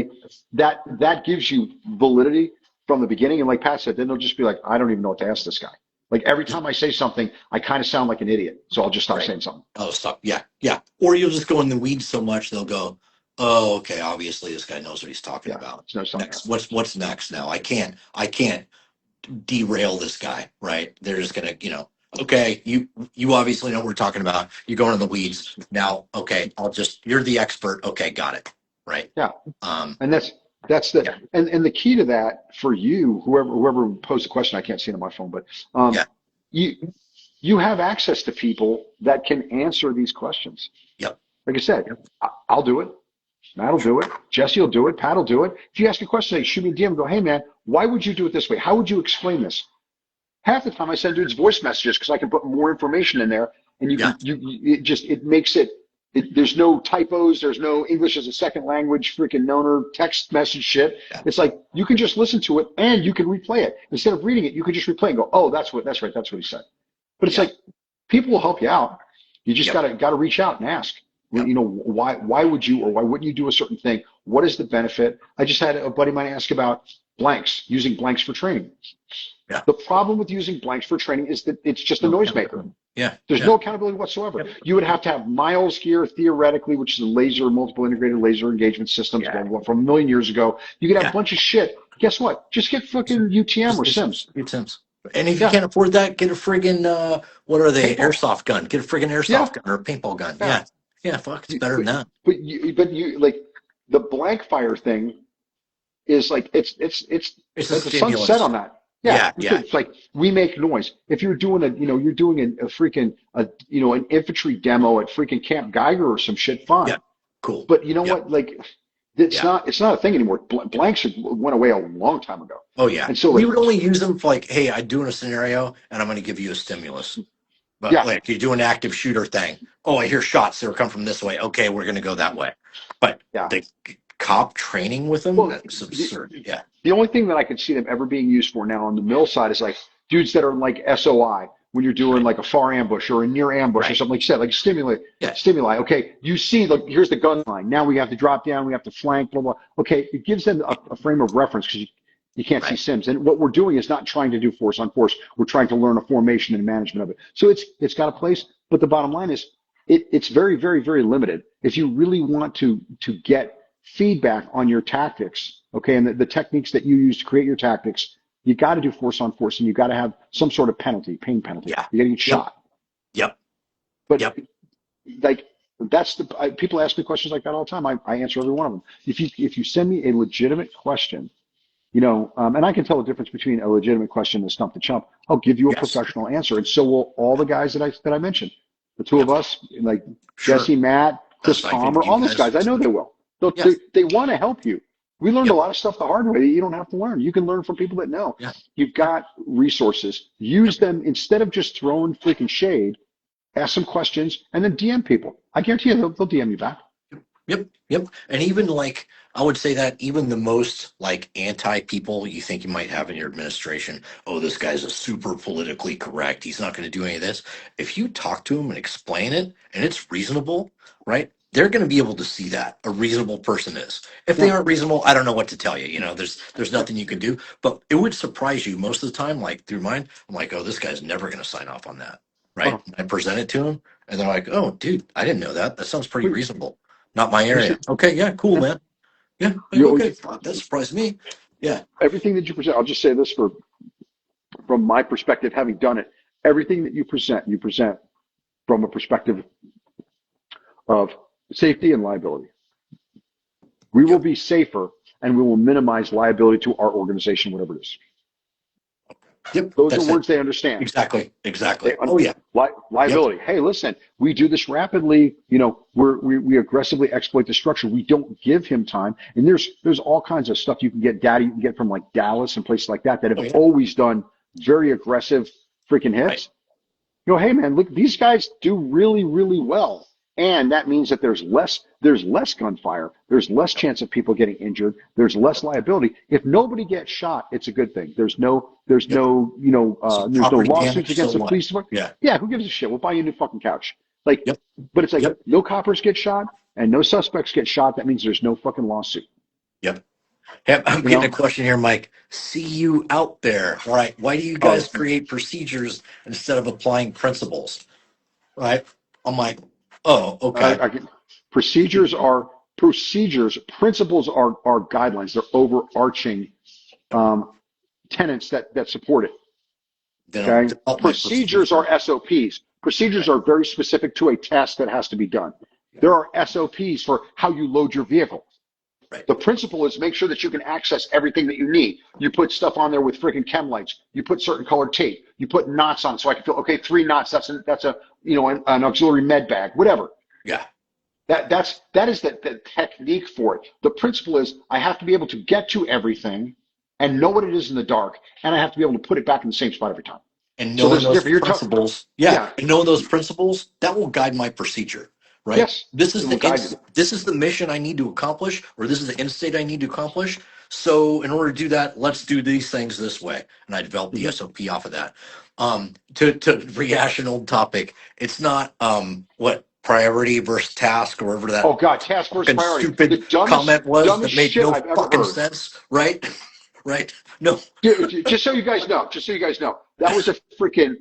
C: that gives you validity from the beginning. And like Pat said, then they'll just be like, "I don't even know what to ask this guy." Like every time I say something, I kind of sound like an idiot, so I'll just stop saying something.
B: Oh, stop! Yeah. Or you'll just go in the weeds so much they'll go, "Oh, okay. Obviously, this guy knows what he's talking about." Next, what's next now? I can't derail this guy, right? They're just gonna, okay, you obviously know what we're talking about. You're going in the weeds now. Okay, you're the expert. Okay, got it. Right.
C: Yeah. And that's and the key to that for you, whoever posed the question, I can't see it on my phone, but you have access to people that can answer these questions.
B: Yep.
C: Like I said, I'll do it. Matt will do it. Jesse will do it. Pat will do it. If you ask a question, shoot me a DM and go, "Hey man, why would you do it this way? How would you explain this?" Half the time I send dudes voice messages because I can put more information in there, and it makes it. There's no typos. There's no English as a second language, freaking known text message shit. Yeah. It's like you can just listen to it and you can replay it instead of reading it. You can just replay and go, "Oh, that's right. That's what he said." But it's like people will help you out. You just gotta reach out and ask. Why would you or why wouldn't you do a certain thing? What is the benefit? I just had a buddy of mine ask about blanks, using blanks for training. Yeah. The problem with using blanks for training is that it's just a noisemaker.
B: Yeah.
C: There's no accountability whatsoever. Yep. You would have to have Miles gear theoretically, which is a multiple integrated laser engagement systems going from a million years ago. You could have a bunch of shit. Guess what? Just get fucking UTM or Sims.
B: Sims. And if you can't afford that, get a friggin' what are they? Paintball. Airsoft gun. Get a friggin' airsoft gun or a paintball gun. Yeah, fuck, it's better than that.
C: But you like the blank fire thing is like it's a sunset on that. Yeah. It's like we make noise. If you're doing an infantry demo at freaking Camp Geiger or some shit, fine. Yeah,
B: cool.
C: But you know what? Like it's not a thing anymore. Blanks went away a long time ago.
B: Oh yeah. And so we would only use them for like, hey, I'm doing a scenario and I'm going to give you a stimulus. But like you do an active shooter thing. Oh, I hear shots. They come from this way. Okay, we're going to go that way. But the cop training with them, that's absurd.
C: The only thing that I could see them ever being used for now on the mill side is like dudes that are like SOI when you're doing like a far ambush or a near ambush or something like that, like stimuli. Okay, you see, here's the gun line. Now we have to drop down. We have to flank. Blah blah. Okay, it gives them a frame of reference because You can't see
B: Right.
C: Sims. And what we're doing is not trying to do force on force. We're trying to learn a formation and management of it. So it's got a place, but the bottom line is it's very, very, very limited. If you really want to get feedback on your tactics, okay, and the techniques that you use to create your tactics, you got to do force on force, and you got to have some sort of penalty, pain penalty.
B: Yeah.
C: You got to get
B: Yep.
C: shot.
B: Yep.
C: But
B: Yep.
C: like people ask me questions like that all the time. I answer every one of them. If you send me a legitimate question, and I can tell the difference between a legitimate question and a stump the chump. I'll give you a
B: Yes.
C: professional answer, and so will all the guys that I mentioned. The two of
B: Yep.
C: us, like
B: Sure.
C: Jesse, Matt, Chris
B: I think
C: Palmer,
B: you
C: all those
B: guys.
C: guys. I know they will.
B: Yeah.
C: They want to help you. We learned a
B: Yep.
C: lot of stuff the hard way that you don't have to learn. You can learn from people that know.
B: Yeah.
C: You've got resources. Use
B: Yep.
C: them instead of just throwing freaking shade. Ask some questions and then DM people. I guarantee you they'll DM you back.
B: Yep, yep. And even like I would say that even the most like anti people you think you might have in your administration, oh, this guy's a super politically correct. He's not going to do any of this. If you talk to him and explain it and it's reasonable, right? They're going to be able to see that a reasonable person is. If they
C: Yeah.
B: aren't reasonable, I don't know what to tell you. There's nothing you can do. But it would surprise you most of the time. Like through mine, I'm like, oh, this guy's never going to sign off on that, right?
C: Oh,
B: And I present it to him, and they're like, oh, dude, I didn't know that. That sounds pretty
C: we,
B: reasonable. Not my
C: you
B: area.
C: see,
B: Okay, yeah, cool,
C: yeah.
B: man. Yeah,
C: You
B: okay, that surprised me. Yeah,
C: everything that you present. I'll just say this from my perspective, having done it. Everything that you present from a perspective of safety and liability. We will
B: yep,
C: be safer and we will minimize liability to our organization, whatever it is.
B: yep.
C: Those are
B: That's it.
C: words they understand.
B: Exactly, exactly.
C: They
B: Oh yeah, yep,
C: liability. Hey, listen, we do this rapidly. We aggressively exploit the structure. We don't give him time. And there's all kinds of stuff you can get, data you can get from like Dallas and places like that
B: oh
C: have
B: yeah,
C: always done very aggressive freaking
B: right.
C: hits. Hey man, look, these guys do really, really well. And that means that there's less gunfire, there's less
B: Yep,
C: chance of people getting injured, there's less
B: yep,
C: liability. If nobody gets shot, it's a good thing.
B: yep. Some
C: There's no
B: property
C: lawsuits
B: damage, so
C: against the
B: what?
C: police department.
B: Yeah,
C: Yeah, who gives a shit? We'll buy you a new fucking couch. Like,
B: yep,
C: but it's like
B: yep,
C: no coppers get shot and no suspects get shot. That means there's no fucking lawsuit.
B: yep. Hey, I'm
C: You
B: getting a
C: know?
B: question here, Mike. See you out there. All right. Why do you guys
C: Oh,
B: create procedures instead of applying principles? Right. I'm like, oh, okay.
C: I can, procedures, principles are guidelines. They're overarching um, tenets that support it.
B: They don't
C: Okay.
B: develop my
C: Procedures
B: procedure.
C: are SOPs. Procedures
B: Right.
C: are very specific to a task that has to be done.
B: Yeah.
C: There are SOPs for how you load your vehicle.
B: Right.
C: The principle is make sure that you can access everything that you need. You put stuff on there with freaking chem lights. You put certain colored tape. You put knots on so I can feel, okay, 3 knots. That's a an auxiliary med bag, whatever.
B: Yeah.
C: That is the technique for it. The principle is I have to be able to get to everything and know what it is in the dark, and I have to be able to put it back in the same spot every time.
B: And
C: So
B: knowing
C: there's a
B: those
C: difference.
B: principles, yeah,
C: Yeah,
B: and knowing those principles, that will guide my procedure, right?
C: yes,
B: This
C: it
B: is
C: will
B: the
C: guide you.
B: this is the mission I need to accomplish, or this is the end state I need to accomplish. So in order to do that, let's do these things this way. And I developed the
C: Mhm.
B: SOP off of that. To rehash an old topic, it's not what priority versus task or whatever that
C: Oh God, task force
B: fucking
C: priority, the
B: stupid comment was
C: dumbest
B: that made
C: shit
B: no
C: I've ever
B: fucking
C: heard.
B: sense, right? Right? No.
C: Just so you guys know, that was a freaking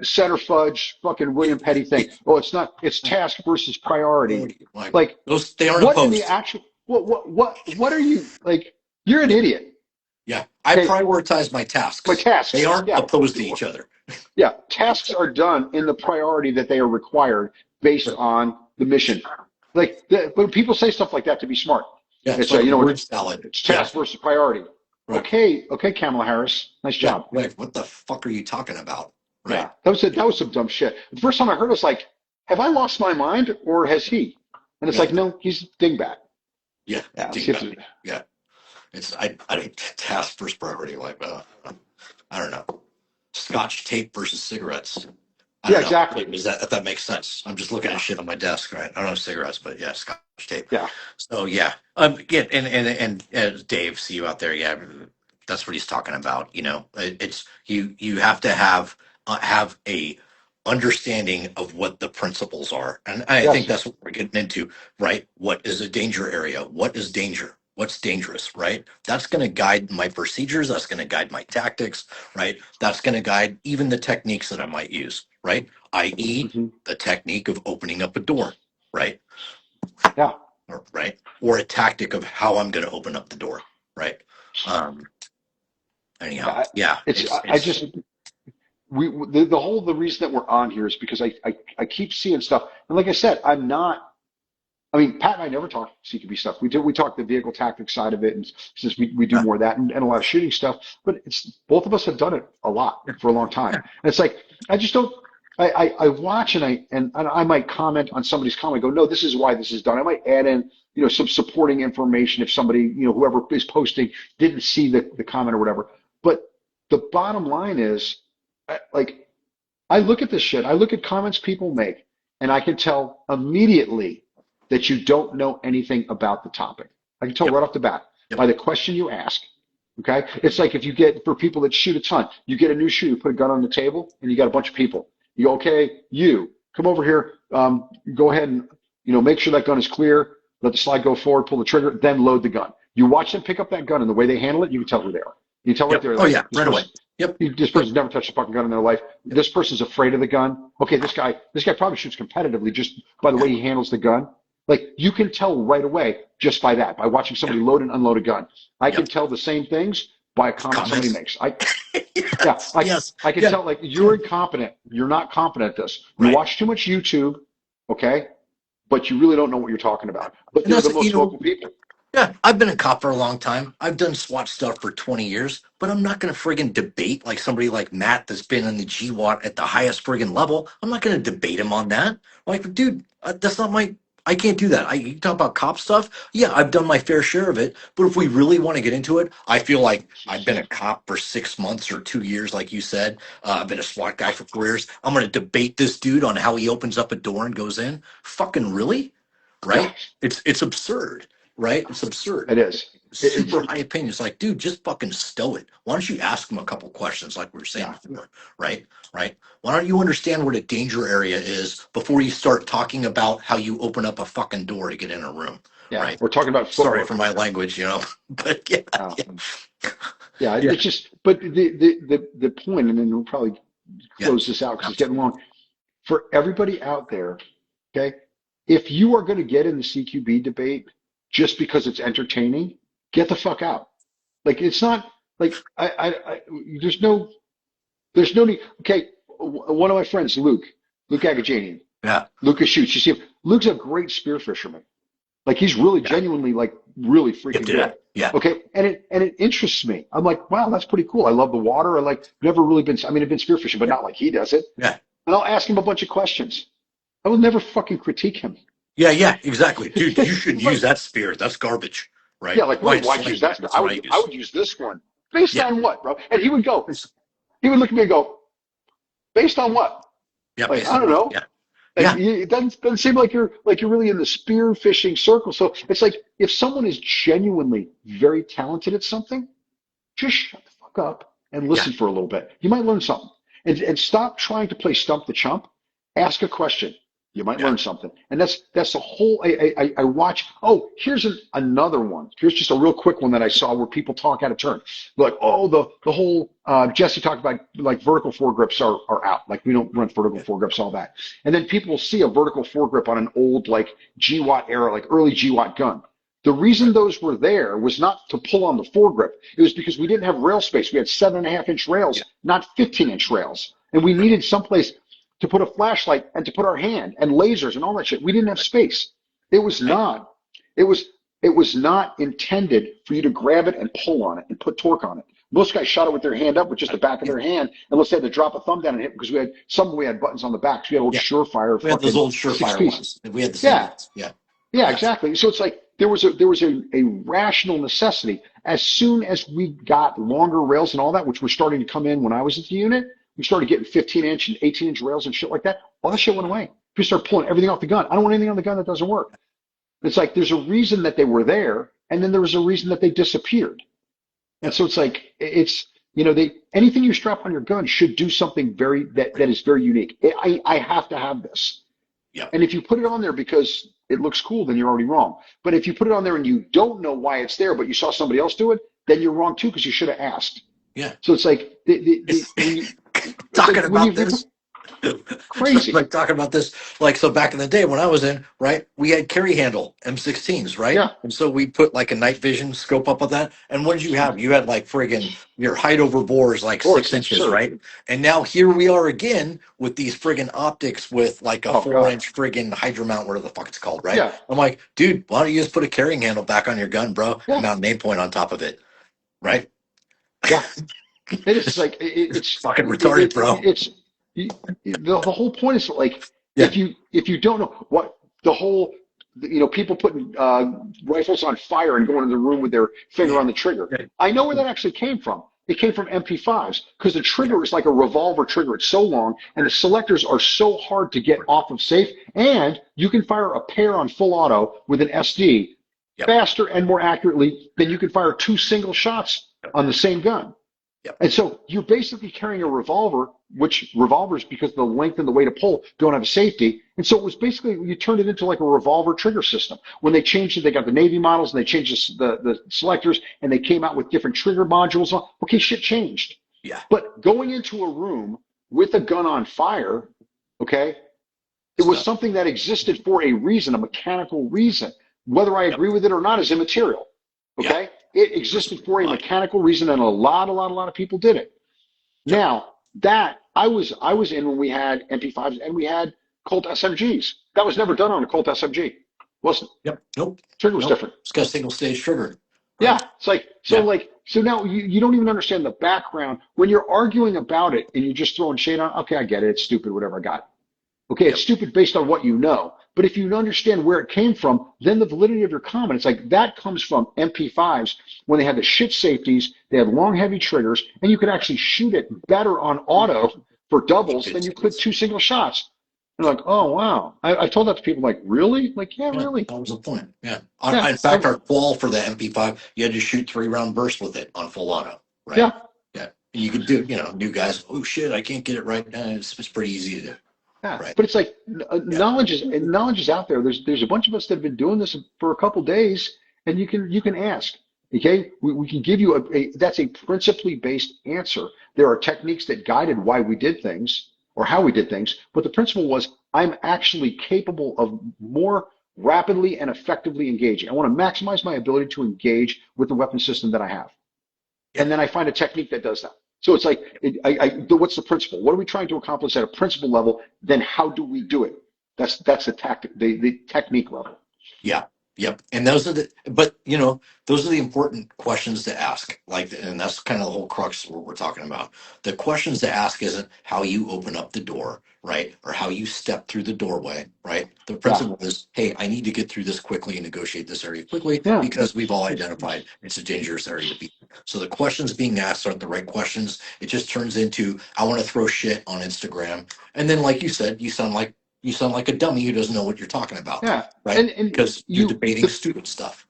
C: center fudge fucking William Petty thing. Oh, it's not. It's task versus priority.
B: Like
C: Like,
B: those, they aren't
C: what in the
B: opposed.
C: actual? What are you like? You're an idiot.
B: Yeah, I
C: Okay,
B: prioritize my
C: my
B: tasks. They
C: tasks.
B: aren't
C: Yeah,
B: opposed to each other.
C: yeah. Tasks are done in the priority that they are required based
B: But
C: on the mission. Like, when people say stuff like that to be smart,
B: yeah, it's
C: it's
B: like a
C: it's
B: word salad.
C: it's
B: Yeah,
C: task versus priority.
B: right.
C: Okay, Kamala Harris, nice
B: Yeah,
C: job.
B: right. What the fuck are you talking about?
C: Yeah,
B: Right.
C: that was some dumb shit. The first time I heard it, I was like, have I lost my mind or has he? And it's
B: Yeah.
C: like, no, he's dingbat.
B: Yeah.
C: Yeah,
B: Think about it. Yeah. It's I don't task versus priority. Like I don't know. Scotch tape versus cigarettes. I
C: yeah,
B: don't know.
C: exactly.
B: Is that if that makes sense? I'm just looking at
C: Yeah,
B: shit on my desk, right? I don't have cigarettes, but yeah, Scotch tape.
C: yeah,
B: So yeah, yeah, and Dave, see you out there. Yeah, that's what he's talking about. It's you have to have a understanding of what the principles are, and I think
C: yes,
B: that's what we're getting into, right? What is a danger area? What is danger? what's dangerous, right? That's going to guide my procedures. That's going to guide my tactics, right? That's going to guide even the techniques that I might use, right? I.e.,
C: Hmm.
B: the technique of opening up a door, right?
C: Yeah.
B: Or a tactic of how I'm going to open up the door, right? Um, anyhow,
C: I,
B: yeah,
C: it's, I
B: it's
C: just, the reason that we're on here is because I keep seeing stuff. And like I said, I mean, Pat and I never talk CQB stuff. We talk the vehicle tactics side of it, and since we do
B: yeah,
C: more of that and a lot of shooting stuff, but it's both of us have done it a lot
B: yeah,
C: for a long time.
B: yeah,
C: And it's like, I just don't, I watch and I might comment on somebody's comment, go, no, this is why this is done. I might add in, some supporting information if somebody, whoever is posting didn't see the comment or whatever. But the bottom line is, like, I look at this shit, I look at comments people make, and I can tell immediately that you don't know anything about the topic. I can tell
B: yep,
C: right off the bat
B: yep,
C: by the question you ask. Okay. It's like if you get, for people that shoot a ton, you get a new shoot, you put a gun on the table and you got a bunch of people. You go, okay, you come over here. Go ahead and, make sure that gun is clear. Let the slide go forward, pull the trigger, then load the gun. You watch them pick up that gun and the way they handle it, you can tell who they are. You can tell right
B: yep.
C: there,
B: Oh
C: like,
B: yeah, right away. Yep,
C: this
B: yep,
C: person's never touched a fucking gun in their life.
B: yep,
C: This person's afraid of the gun. Okay, this guy probably shoots competitively just by the
B: yeah,
C: way he handles the gun. Like, you can tell right away just by that, by watching
B: yeah,
C: somebody load and unload a gun. I can
B: yep.
C: tell the same things by a comment somebody
B: Comments.
C: makes. Yeah,
B: Yes, yes,
C: I can
B: yeah,
C: tell, like, you're incompetent. You're not competent at this. You
B: right.
C: watch too much YouTube, okay, but you really don't know what you're talking about. But
B: And
C: they're
B: that's
C: the most vocal people.
B: yeah, I've been a cop for a long time. I've done SWAT stuff for 20 years, but I'm not going to friggin' debate like somebody like Matt that's been in the GWAT at the highest friggin' level. I'm not going to debate him on that. Like, dude, that's not my. I can't do that. You talk about cop stuff. Yeah, I've done my fair share of it. But if we really want to get into it, I feel like I've been a cop for 6 months or 2 years, like you said. I've been a SWAT guy for 4 years. I'm going to debate this dude on how he opens up a door and goes in. Fucking really?
C: Yeah,
B: Right? It's absurd, right? It's absurd.
C: it is.
B: Super high opinion. It's like, dude, just fucking stow it. Why don't you ask them a couple questions like we were saying
C: Yeah,
B: before, right? Right? Why don't you understand what a danger area is before you start talking about how you open up a fucking door to get in a room,
C: yeah.
B: right?
C: We're talking about
B: Sorry for
C: footwork.
B: my language, but yeah,
C: Uh,
B: yeah,
C: Yeah,
B: yeah,
C: it's just, but the point, and then we'll probably
B: yeah,
C: close this out because it's getting
B: absolutely.
C: long. For everybody out there, okay, if you are going to get in the CQB debate just because it's entertaining, get the fuck out. Like, it's not like there's no need. Okay, one of my friends, Luke Agajanian,
B: Yeah,
C: Lucas shoots. You see him. Luke's a great spear fisherman. Like, he's really
B: yeah,
C: genuinely, like, really
B: get
C: freaking
B: to
C: good.
B: that. Yeah,
C: Okay. And it interests me. I'm like, wow, that's pretty cool. I love the water. I like, never really been, I mean, I've been spearfishing, but
B: yeah,
C: not like he does it.
B: yeah,
C: And I'll ask him a bunch of questions. I will never fucking critique him.
B: yeah, yeah, exactly. Dude, you shouldn't use
C: Like,
B: that spear. That's garbage,
C: yeah,
B: right?
C: like,
B: Mine's
C: why'd you use
B: slanted.
C: that?
B: That's what I
C: I
B: use.
C: would use this one. Based
B: Yeah.
C: on what, bro? And he would look at me and go, based on what?
B: Yeah,
C: Like,
B: based
C: I
B: on
C: don't
B: what?
C: know.
B: Yeah.
C: Like,
B: Yeah.
C: it doesn't seem like you're really in the spear fishing circle. So it's like, if someone is genuinely very talented at something, just shut the fuck up and
B: Yeah.
C: listen for a little bit. You might learn something. And stop trying to play stump the chump. Ask a question. You might
B: Yeah.
C: learn something. And that's the whole. I watch. Oh, here's another one. Here's just a real quick one that I saw where people talk out of turn. Like, oh, the whole Jesse talked about, like, vertical foregrips are out. Like, we don't run vertical
B: Yeah.
C: foregrips, all that. And then people will see a vertical foregrip on an old, like, GWAT era, like early GWAT gun. The reason
B: Right.
C: those were there was not to pull on the foregrip. It was because we didn't have rail space. We had 7.5-inch rails,
B: Yeah.
C: not 15-inch rails. And we
B: Right.
C: needed someplace to put a flashlight and to put our hand and lasers and all that shit. We didn't have
B: Right.
C: space. It was
B: Right.
C: not, it was, it was not intended for you to grab it and pull on it and put torque on it. Most guys shot it with their hand up with just the
B: Right.
C: back of
B: Yeah.
C: their hand, unless they had to drop a thumb down and hit, because we had buttons on the back. So we had old
B: Yeah.
C: Surefire
B: We had those
C: fucking
B: old
C: six
B: Surefire
C: piece.
B: ones. We had the same
C: Yeah.
B: ones. Yeah.
C: Yeah,
B: Yeah.
C: exactly. So it's like there was a rational necessity. As soon as we got longer rails and all that, which was starting to come in when I was at the unit, we started getting 15-inch and 18-inch rails and shit like that. All that shit went away. We started pulling everything off the gun. I don't want anything on the gun that doesn't work. It's like there's a reason that they were there, and then there was a reason that they disappeared. And
B: Yep.
C: so it's like they anything you strap on your gun should do something that
B: Right.
C: is very unique. I have to have this.
B: Yep.
C: And if you put it on there because it looks cool, then you're already wrong. But if you put it on there and you don't know why it's there, but you saw somebody else do it, then you're wrong too, because you should have asked.
B: Yeah.
C: So it's like when you it's like
B: Talking
C: when
B: about
C: you
B: this.
C: crazy.
B: Like talking about this, like, so back in the day when I was in, right, we had carry handle M16s, right?
C: Yeah,
B: And so we put like a night vision scope up with that. And what did you have? You had like friggin' your height over bore is like
C: boards,
B: 6 inches,
C: sir.
B: right? And now here we are again with these friggin' optics with like a
C: Oh
B: four
C: God.
B: inch friggin' hydro mount, whatever the fuck it's called, right?
C: Yeah,
B: I'm like, dude, why don't you just put a carrying handle back on your gun, bro, and
C: yeah,
B: mount an aim point on top of it, right?
C: yeah. It is like
B: It's fucking retarded, bro.
C: it's the whole point is like
B: Yeah.
C: if you don't know what the whole people putting rifles on fire and going in the room with their finger
B: Yeah.
C: on the trigger.
B: Yeah.
C: I know where that actually came from. It came from MP5s because the trigger is like a revolver trigger. It's so long and the selectors are so hard to get off of safe. And you can fire a pair on full auto with an SD
B: Yep.
C: faster and more accurately than you can fire two single shots on the same gun.
B: Yep.
C: And so you're basically carrying a revolver, which revolvers, because of the length and the way to pull, don't have a safety. And so it was basically, you turned it into like a revolver trigger system. When they changed it, they got the Navy models and they changed the selectors and they came out with different trigger modules. Okay, shit changed.
B: Yeah.
C: But going into a room with a gun on fire, okay, it was something that existed for a reason, a mechanical reason. Whether I agree with it or not is immaterial. Okay?
B: Yep.
C: It existed for a mechanical reason, and a lot of people did it.
B: Yep.
C: Now that I was in when we had MP5s and we had Colt SMGs. That was never done on a Colt SMG. Wasn't.
B: Yep. Nope.
C: Trigger was
B: Nope.
C: different.
B: It's got a single stage trigger. Right?
C: Yeah. It's like
B: Yeah.
C: so now you don't even understand the background when you're arguing about it and you're just throwing shade on. Okay, I get it. It's stupid. Whatever, I got it. Okay, it's stupid based on what you know. But if you understand where it came from, then the validity of your comment, it's like that comes from MP5s when they had the shit safeties, they had long, heavy triggers, and you could actually shoot it better on auto for doubles than you could two single shots. And like, oh, wow. I told that to people, like, really? Like, yeah,
B: Yeah,
C: really?
B: that was the point. Yeah.
C: Yeah.
B: In fact, our qual for the MP5, you had to shoot 3-round bursts with it on full auto, right?
C: Yeah.
B: Yeah. And you could do, new guys, oh shit, I can't get it right. It's pretty easy to do.
C: Yeah,
B: right.
C: But it's like knowledge is out there. There's a bunch of us that have been doing this for a couple days, and you can ask. Okay, we can give you that's a principally based answer. There are techniques that guided why we did things or how we did things, but the principle was I'm actually capable of more rapidly and effectively engaging. I want to maximize my ability to engage with the weapon system that I have, and then I find a technique that does that. So it's like, what's the principle? What are we trying to accomplish at a principle level? Then how do we do it? That's the tactic, the technique level.
B: Yeah. Yep. And those are those are the important questions to ask. And that's kind of the whole crux of what we're talking about. The questions to ask isn't how you open up the door, right? Or how you step through the doorway, right? The principle is, hey, I need to get through this quickly and negotiate this area quickly because we've all identified it's a dangerous area to be. So the questions being asked aren't the right questions. It just turns into, I want to throw shit on Instagram. And then, like you said, you sound like a dummy who doesn't know what you're talking about.
C: Yeah.
B: Right.
C: And
B: Because you're debating stupid stuff.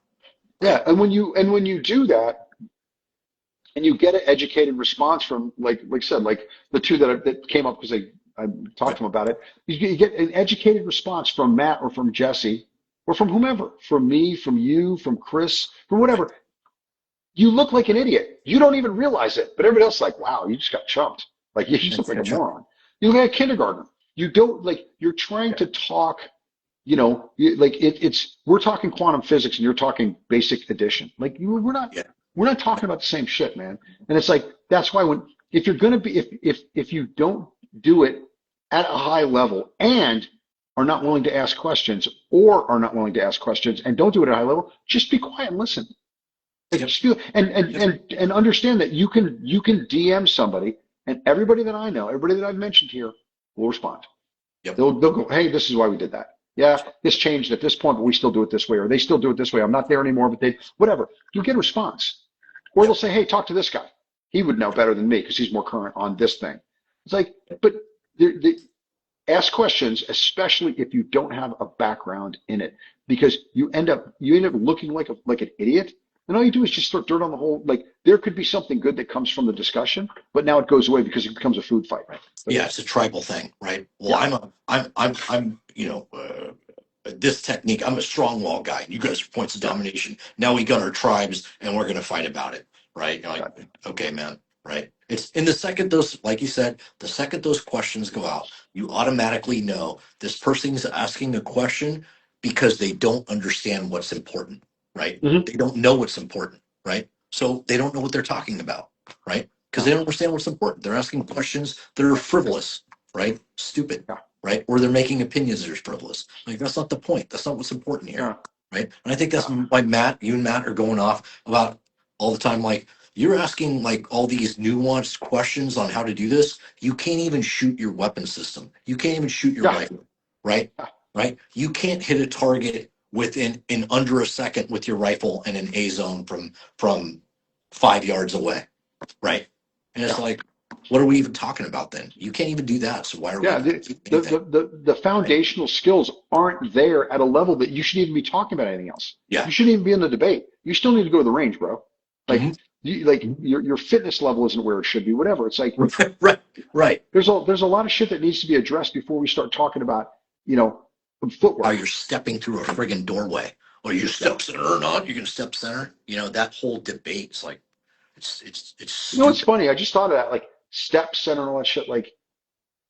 C: Yeah. And when you do that and you get an educated response from, like I said, like the two that came up because I talked to them about it, you get an educated response from Matt or from Jesse or from whomever, from me, from you, from Chris, from whatever. You look like an idiot. You don't even realize it, but everybody else is like, wow, you just got chumped. Like you just look like a moron. You look like a kindergartner. You don't you're trying to talk, we're talking quantum physics and you're talking basic addition. We're not talking about the same shit, man. And it's like, that's why if you're going to be, if you don't do it at a high level and are not willing to ask questions or are not willing to ask questions and don't do it at a high level, just be quiet and listen. Just feel, and understand that you can DM somebody and everybody that I know, everybody that I've mentioned here will respond.
B: Yep.
C: They'll go, hey, this is why we did that. Yeah, this changed at this point, but we still do it this way, or they still do it this way. I'm not there anymore, but whatever. You'll get a response. Or they'll say, hey, talk to this guy. He would know better than me because he's more current on this thing. It's like, but ask questions, especially if you don't have a background in it, because you end up looking like an idiot. And all you do is just throw dirt on the whole. There could be something good that comes from the discussion, but now it goes away because it becomes a food fight. Right?
B: Yeah, it's a tribal thing, right? Well, I'm this technique. I'm a strong wall guy. You guys are points of domination. Now we got our tribes and we're going to fight about it. Right. You're like, okay, man. Right. It's in the second those, like you said, the second those questions go out, you automatically know this person's asking a question because they don't understand what's important. Right.
C: Mhm.
B: They don't know what's important. Right. So they don't know what they're talking about. Right. Because they
C: Yeah.
B: don't understand what's important. They're asking questions that are frivolous. Right. Stupid.
C: Yeah.
B: Right. Or they're making opinions that are frivolous. Like that's not the point. That's not what's important here.
C: Yeah.
B: Right. And I think that's
C: Yeah.
B: why you and Matt are going off about all the time. Like you're asking like all these nuanced questions on how to do this. You can't even shoot your weapon system. You can't even shoot your
C: Yeah.
B: rifle. Right.
C: Yeah.
B: Right. You can't hit a target within in under a second with your rifle in an A zone from 5 yards away. Right. And it's
C: Yeah.
B: like, what are we even talking about then? You can't even do that. So why are we
C: Yeah,
B: even
C: the,
B: doing
C: the,
B: anything?
C: the foundational skills aren't there at a level that you should even be talking about anything else.
B: Yeah.
C: You shouldn't even be in the debate. You still need to go to the range, bro. Like,
B: Mhm.
C: your fitness level isn't where it should be. Whatever. It's like
B: Right.
C: there's a lot of shit that needs to be addressed before we start talking about
B: How
C: footwork.
B: you're stepping through a friggin' doorway. Or you step center or not? You can step center. That whole debate's like it's
C: You know what's
B: stupid.
C: funny? I just thought of that, like step center and all that shit. Like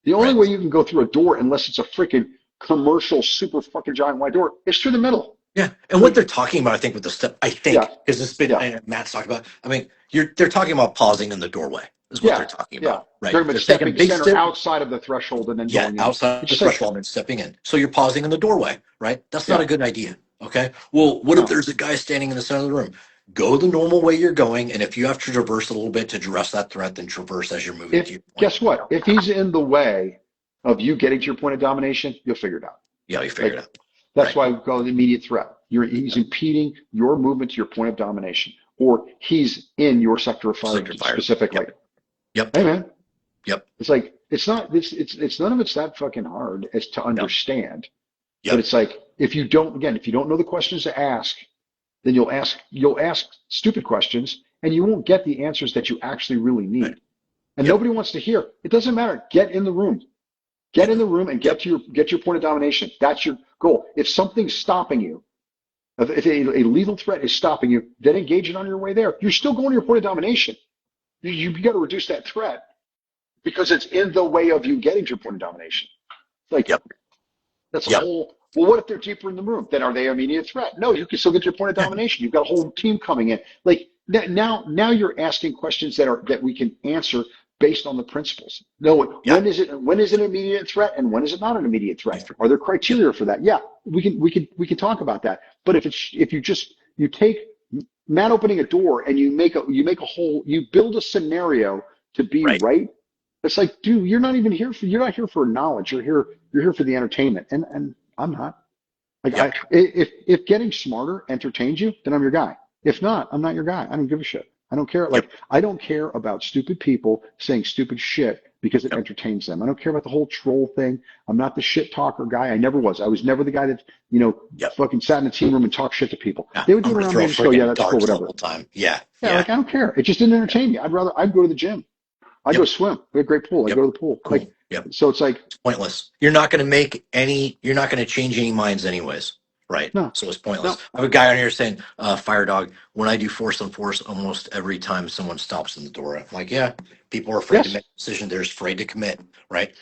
C: the only
B: Right.
C: way you can go through a door, unless it's a freaking commercial, super fucking giant wide door, is through the middle.
B: Yeah. And what they're talking about, I think, with the step, I think,
C: Yeah,
B: because it's been
C: yeah,
B: Matt's talking about. I mean, they're talking about pausing in the doorway. Is what they're
C: yeah,
B: talking
C: yeah.
B: about. Right.
C: Talking about
B: They're taking a
C: stepping
B: big
C: center
B: step.
C: outside of the threshold and then
B: Yeah,
C: going in.
B: outside
C: It's
B: the
C: just like,
B: threshold and stepping in. So you're pausing in the doorway, right? That's not a
C: yeah,
B: good idea. Okay. Well, what if
C: no.
B: there's a guy standing in the center of the room? Go the normal way you're going, and if you have to traverse a little bit to address that threat, then traverse as you're moving to
C: If
B: your point.
C: guess what? If he's in the way of you getting to your point of domination, you'll figure it out.
B: Yeah, you figure it
C: Like
B: out.
C: that's
B: Right.
C: why we call it immediate threat. He's impeding your movement to your point of domination, or he's in your sector of fire
B: Sector fire.
C: specifically.
B: Yep.
C: Hey man,
B: Yep.
C: it's like it's not it's none of it's that fucking hard as to understand.
B: Yep.
C: But it's like if you don't know the questions to ask, then you'll ask stupid questions and you won't get the answers that you actually really need.
B: Right.
C: And
B: Yep.
C: nobody wants to hear. It doesn't matter. Get in the room. Get in the room and get to your point of domination. That's your goal. If something's stopping you, if a lethal threat is stopping you, then engage it on your way there. You're still going to your point of domination. You got to reduce that threat because it's in the way of you getting to your point of domination. Like
B: Yep.
C: that's a
B: Yep.
C: whole. Well, what if they're deeper in the room? Then are they an immediate threat? No, you can still get to your point of domination. You've got a whole team coming in. Like now you're asking questions that we can answer based on the principles. No,
B: Yeah.
C: when is it an immediate threat and when is it not an immediate threat? Are there criteria for that? Yeah, we can talk about that. But if you take Matt opening a door and you build a scenario to be right. It's like, dude, you're not here for knowledge. You're here for the entertainment. And I'm not. Like
B: Yep.
C: if getting smarter entertains you, then I'm your guy. If not, I'm not your guy. I don't give a shit. I don't care. Like I don't care about stupid people saying stupid shit because it entertains them. I don't care about the whole troll thing. I'm not the shit talker guy. I never was. I was never the guy that fucking sat in a team room and talked shit to people.
B: Yeah.
C: They would do
B: I'm
C: it
B: gonna
C: around
B: throw
C: me and just go, yeah,
B: friggin'
C: that's cool,
B: darts the
C: whatever.
B: whole time. Yeah.
C: Yeah, like I don't care. It just didn't entertain me. I'd go to the gym. I'd go swim. We had a great pool. I'd go to the pool.
B: Cool.
C: Like, so it's like
B: it's pointless. You're not going to change any minds anyways. Right.
C: No.
B: So it's pointless.
C: No.
B: I have a guy on here saying, Fire Dog, when I do force on force, almost every time someone stops in the door, I'm like, yeah, people are afraid to make a decision. They're afraid to commit. Right.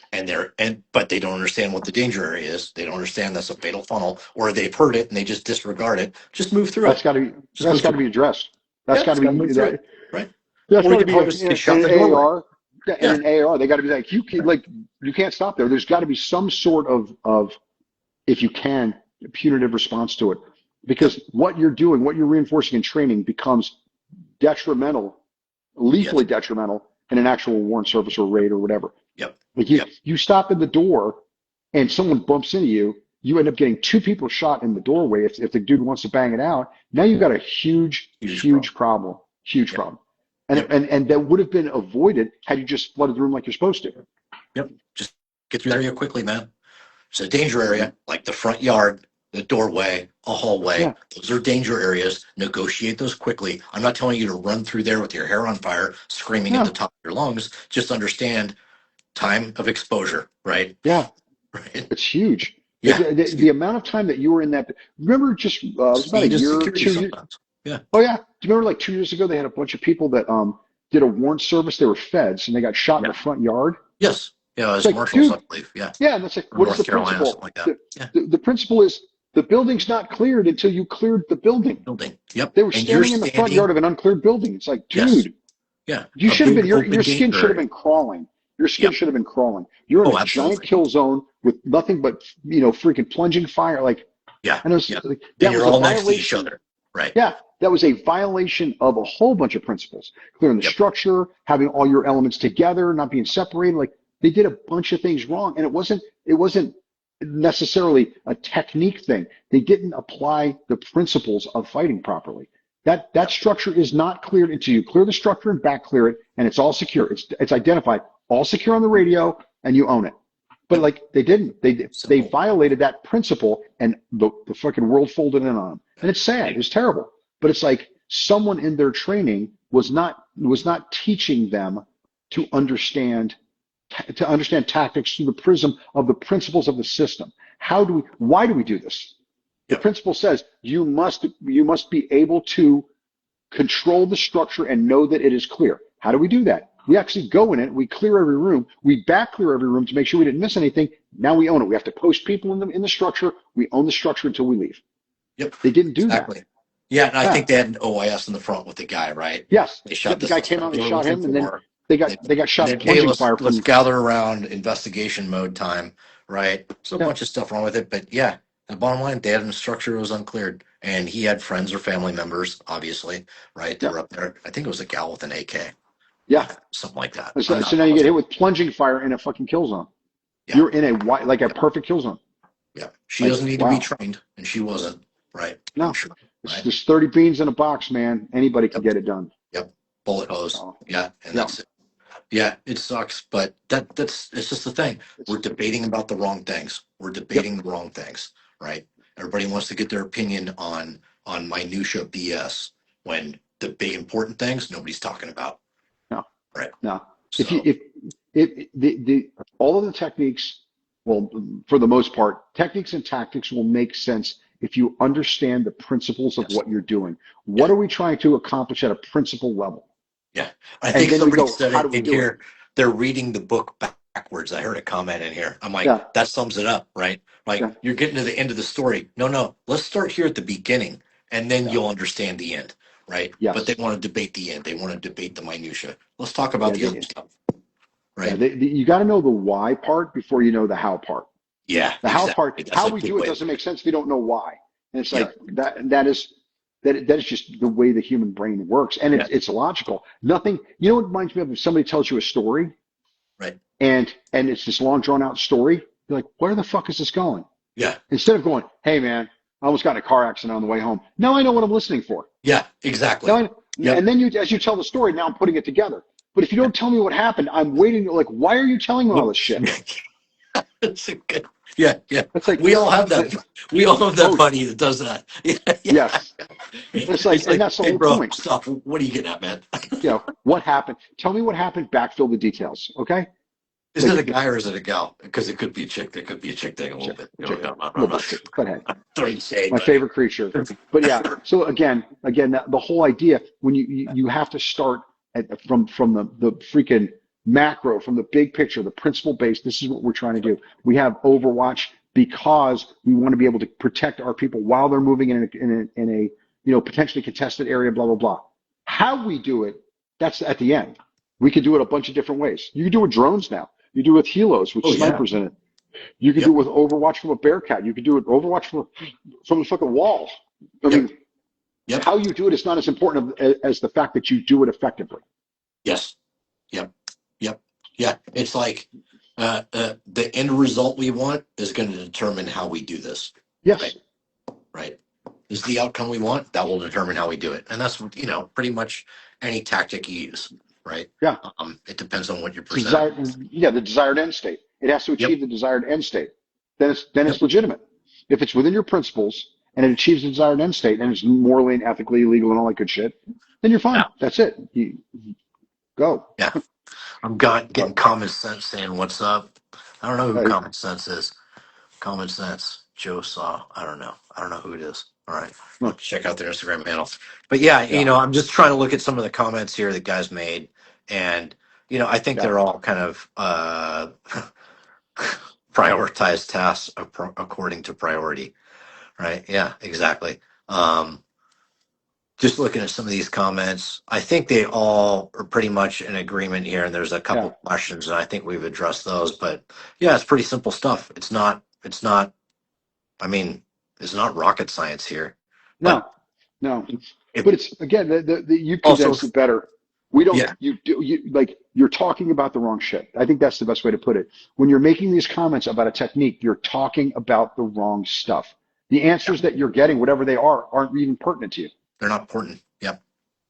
B: But they don't understand what the danger area is. They don't understand that's a fatal funnel, or they've heard it and they just disregard it. Just move through
C: That's
B: it.
C: got to be addressed. That's got to be
B: move through it. Right.
C: That's
B: Or
C: got
B: you
C: to be
B: probably just get shot in the
C: an
B: doorway.
C: AR. Yeah, in an AR, they got to be like you can't stop there. There's got to be some sort of if you can punitive response to it, because what you're doing, what you're reinforcing in training becomes detrimental, lethally detrimental in an actual warrant service or raid or whatever.
B: Yep.
C: Like you stop in the door and someone bumps into you, you end up getting two people shot in the doorway. If the dude wants to bang it out, now you've got a huge problem. Huge problem. And that would have been avoided had you just flooded the room like you're supposed to.
B: Yep. Just get through the area quickly, man. It's a danger area, like the front yard, the doorway, a hallway.
C: Yeah.
B: Those are danger areas. Negotiate those quickly. I'm not telling you to run through there with your hair on fire, screaming at the top of your lungs. Just understand time of exposure, right?
C: Yeah.
B: Right.
C: It's huge. Like
B: Yeah.
C: the amount of time that you were in that, remember just, it was about a
B: Speed is
C: year,
B: security
C: 2 years.
B: sometimes. Yeah.
C: Oh yeah. Do you remember like 2 years ago, they had a bunch of people that, did a warrant service. They were feds and they got shot in
B: Yeah.
C: the front yard.
B: Yes. Yeah. It
C: It's
B: was
C: like,
B: Marshall's, I
C: dude,
B: believe. Yeah.
C: yeah. And that's like,
B: Or
C: what is the
B: North Carolina, something
C: principle?
B: like that.
C: The,
B: Yeah.
C: the principle is the building's not cleared until you cleared the building.
B: Building. Yep.
C: They were
B: And you're
C: standing in the front yard
B: standing.
C: of an uncleared building. It's like,
B: Yes.
C: dude,
B: Yeah.
C: you
B: A
C: should have been,
B: big open
C: your
B: gate
C: skin should have
B: area.
C: been crawling. Your skin
B: Yep.
C: should have been crawling. You're in
B: Oh,
C: a giant
B: absolutely.
C: kill zone with nothing but, freaking plunging fire. Like,
B: Yeah.
C: and it was
B: Yeah.
C: like,
B: And
C: that
B: you're
C: was a
B: all next to each
C: violation.
B: other. Right.
C: Yeah, that was a violation of a whole bunch of principles. Clearing the
B: Yep.
C: structure, having all your elements together, not being separated. Like they did a bunch of things wrong. And it wasn't necessarily a technique thing. They didn't apply the principles of fighting properly. That structure is not cleared until you clear the structure and back clear it, and it's all secure. It's identified, all secure on the radio, and you own it. But
B: Yep.
C: like they didn't. They
B: Simple.
C: violated that principle, and the fucking world folded in on them. And it's sad. It's terrible. But it's like someone in their training was not teaching them to understand tactics through the prism of the principles of the system. Why do we do this? The
B: Yep.
C: principle says you must be able to control the structure and know that it is clear. How do we do that? We actually go in it, we clear every room, we back clear every room to make sure we didn't miss anything. Now we own it. We have to post people in the structure. We own the structure until we leave.
B: Yep.
C: They didn't do that.
B: Exactly. Yeah. And I
C: Yeah.
B: think they had an OIS in the front with the guy, right?
C: Yes.
B: They shot
C: Yep, the
B: this
C: guy
B: stuff
C: came out
B: they
C: and
B: were
C: shot
B: looking
C: him, and then
B: for.
C: they
B: They,
C: got shot
B: and
C: in
B: then, hey,
C: plunging fire
B: let's
C: from.
B: gather around investigation mode time, right? So a
C: Yeah.
B: bunch of stuff wrong with it, but yeah, the bottom line, they had a structure that was uncleared, and he had friends or family members, obviously, right? That
C: Yeah.
B: were up there. I think it was a gal with an AK,
C: Yeah.
B: something like that. I'm
C: So
B: not
C: now you get hit
B: positive.
C: with plunging fire in a fucking kill zone.
B: Yeah,
C: You're in like a
B: yeah,
C: perfect kill zone.
B: yeah. She
C: Like,
B: doesn't need to be
C: wow.
B: trained, and she wasn't, right? I'm
C: No,
B: sure,
C: it's
B: right?
C: just 30 beans in a box, man. Anybody can
B: Yep,
C: get it done.
B: yep. Bullet hose,
C: So,
B: yeah, and
C: yeah.
B: that's it. Yeah, it sucks, but that's it's just the thing. We're
C: It's,
B: debating about the wrong things. We're
C: yep.
B: debating the wrong things, right? Everybody wants to get their opinion on minutia BS when the big important things nobody's talking about,
C: No,
B: right?
C: no. If you,
B: So
C: if the all of the techniques, well, for the most part, techniques and tactics will make sense if you understand the principles of
B: yes,
C: what you're doing.
B: yeah,
C: What are we trying to accomplish at a principle level?
B: yeah. I
C: And
B: think
C: then we
B: somebody
C: go,
B: said
C: how do
B: it
C: we
B: in
C: do it?
B: here. They're reading the book backwards. I heard a comment in here. I'm like,
C: Yeah,
B: that sums it up, right? Like
C: yeah,
B: you're getting to the end of the story. No, no, let's start here at the beginning, and then
C: yeah,
B: you'll understand the end, right? But they
C: yes.
B: want to debate the end. They want to debate the minutia. Let's talk about
C: Yeah,
B: the other stuff,
C: yeah.
B: right?
C: You got to know the why part before you know the how part.
B: Yeah,
C: The how part,
B: exactly. That's
C: how
B: a
C: we
B: good
C: do it
B: way.
C: doesn't make sense if you don't know why. And it's
B: Yeah,
C: like that is just the way the human brain works. And
B: yeah,
C: it's logical. Nothing, you know what reminds me of if somebody tells you a story
B: right.
C: and it's this long drawn out story, you're like, where the fuck is this going?
B: Yeah,
C: Instead of going, hey man, I almost got in a car accident on the way home. Now I know what I'm listening for.
B: yeah,
C: Now
B: exactly.
C: I,
B: Yep.
C: and then as you tell the story, now I'm putting it together. But if you don't tell me what happened, I'm waiting. Like, why are you telling me all
B: What?
C: this shit?
B: It's a good. Yeah, yeah.
C: It's like,
B: We all have that. We all have that
C: oh,
B: buddy that does that. Yeah, yeah.
C: yes. It's like,
B: He's
C: and
B: like,
C: that's the
B: hey,
C: whole
B: bro,
C: point.
B: stop. What are you getting at, man?
C: What happened? Tell me what happened. Backfill the details. Okay.
B: Is
C: Like,
B: it a guy or is it a gal? Because it could be a chick. There could be a chick thing a little bit. You know,
C: chicken, a
B: I'm
C: little
B: not
C: bit,
B: sure.
C: but hey,
B: I'm throwing shade,
C: my
B: but
C: favorite creature. But yeah. So again, the whole idea when you have to start from the freaking macro, from the big picture, the principle base. This is what we're trying to do. We have Overwatch because we want to be able to protect our people while they're moving in a potentially contested area. Blah blah blah. How we do it, that's at the end. We could do it a bunch of different ways. You can do it with drones now. You do it with helos with
B: oh yeah,
C: snipers in it. You can do
B: yep,
C: it with Overwatch from a Bearcat. You can do it Overwatch from the fucking wall. I
B: yep,
C: mean,
B: yep,
C: how you do it is not as important as the fact that you do it effectively.
B: yes, yep, yep, yeah. It's like the end result we want is going to determine how we do this, right?
C: Yes,
B: Right. Is the outcome we want that will determine how we do it, and that's pretty much any tactic you use, right?
C: yeah.
B: It depends on what you're
C: It's
B: presenting.
C: the desired end state. It has to
B: Yep,
C: achieve the desired end state. Then
B: yep,
C: it's legitimate. If it's within your principles and it achieves the desired end state and it's morally and ethically legal and all that good shit, then you're fine.
B: yeah,
C: That's it. You go.
B: yeah. I'm getting
C: Go.
B: common sense saying what's up. I don't know who
C: Uh,
B: common sense is. Common sense. Joe Saw. I don't know. I don't know who it is. All right.
C: Hmm.
B: I'll check out their Instagram handle. But yeah,
C: Yeah.
B: I'm just trying to look at some of the comments here that guys made. And, I think
C: Yeah.
B: they're all kind of prioritized tasks according to priority. Right. Yeah, exactly. Um, just looking at some of these comments, I think they all are pretty much in agreement here. And there's a
C: Yeah.
B: couple questions, and I think we've addressed those. But yeah, it's pretty simple stuff. It's not, I mean, it's not rocket science here. But
C: No, no.
B: if
C: But it's again, you
B: also,
C: condensed it better. We don't,
B: yeah,
C: you're talking about the wrong shit. I think that's the best way to put it. When you're making these comments about a technique, you're talking about the wrong stuff. The
B: yeah,
C: answers that you're getting, whatever they are, aren't even pertinent to you.
B: they're not important. Yep,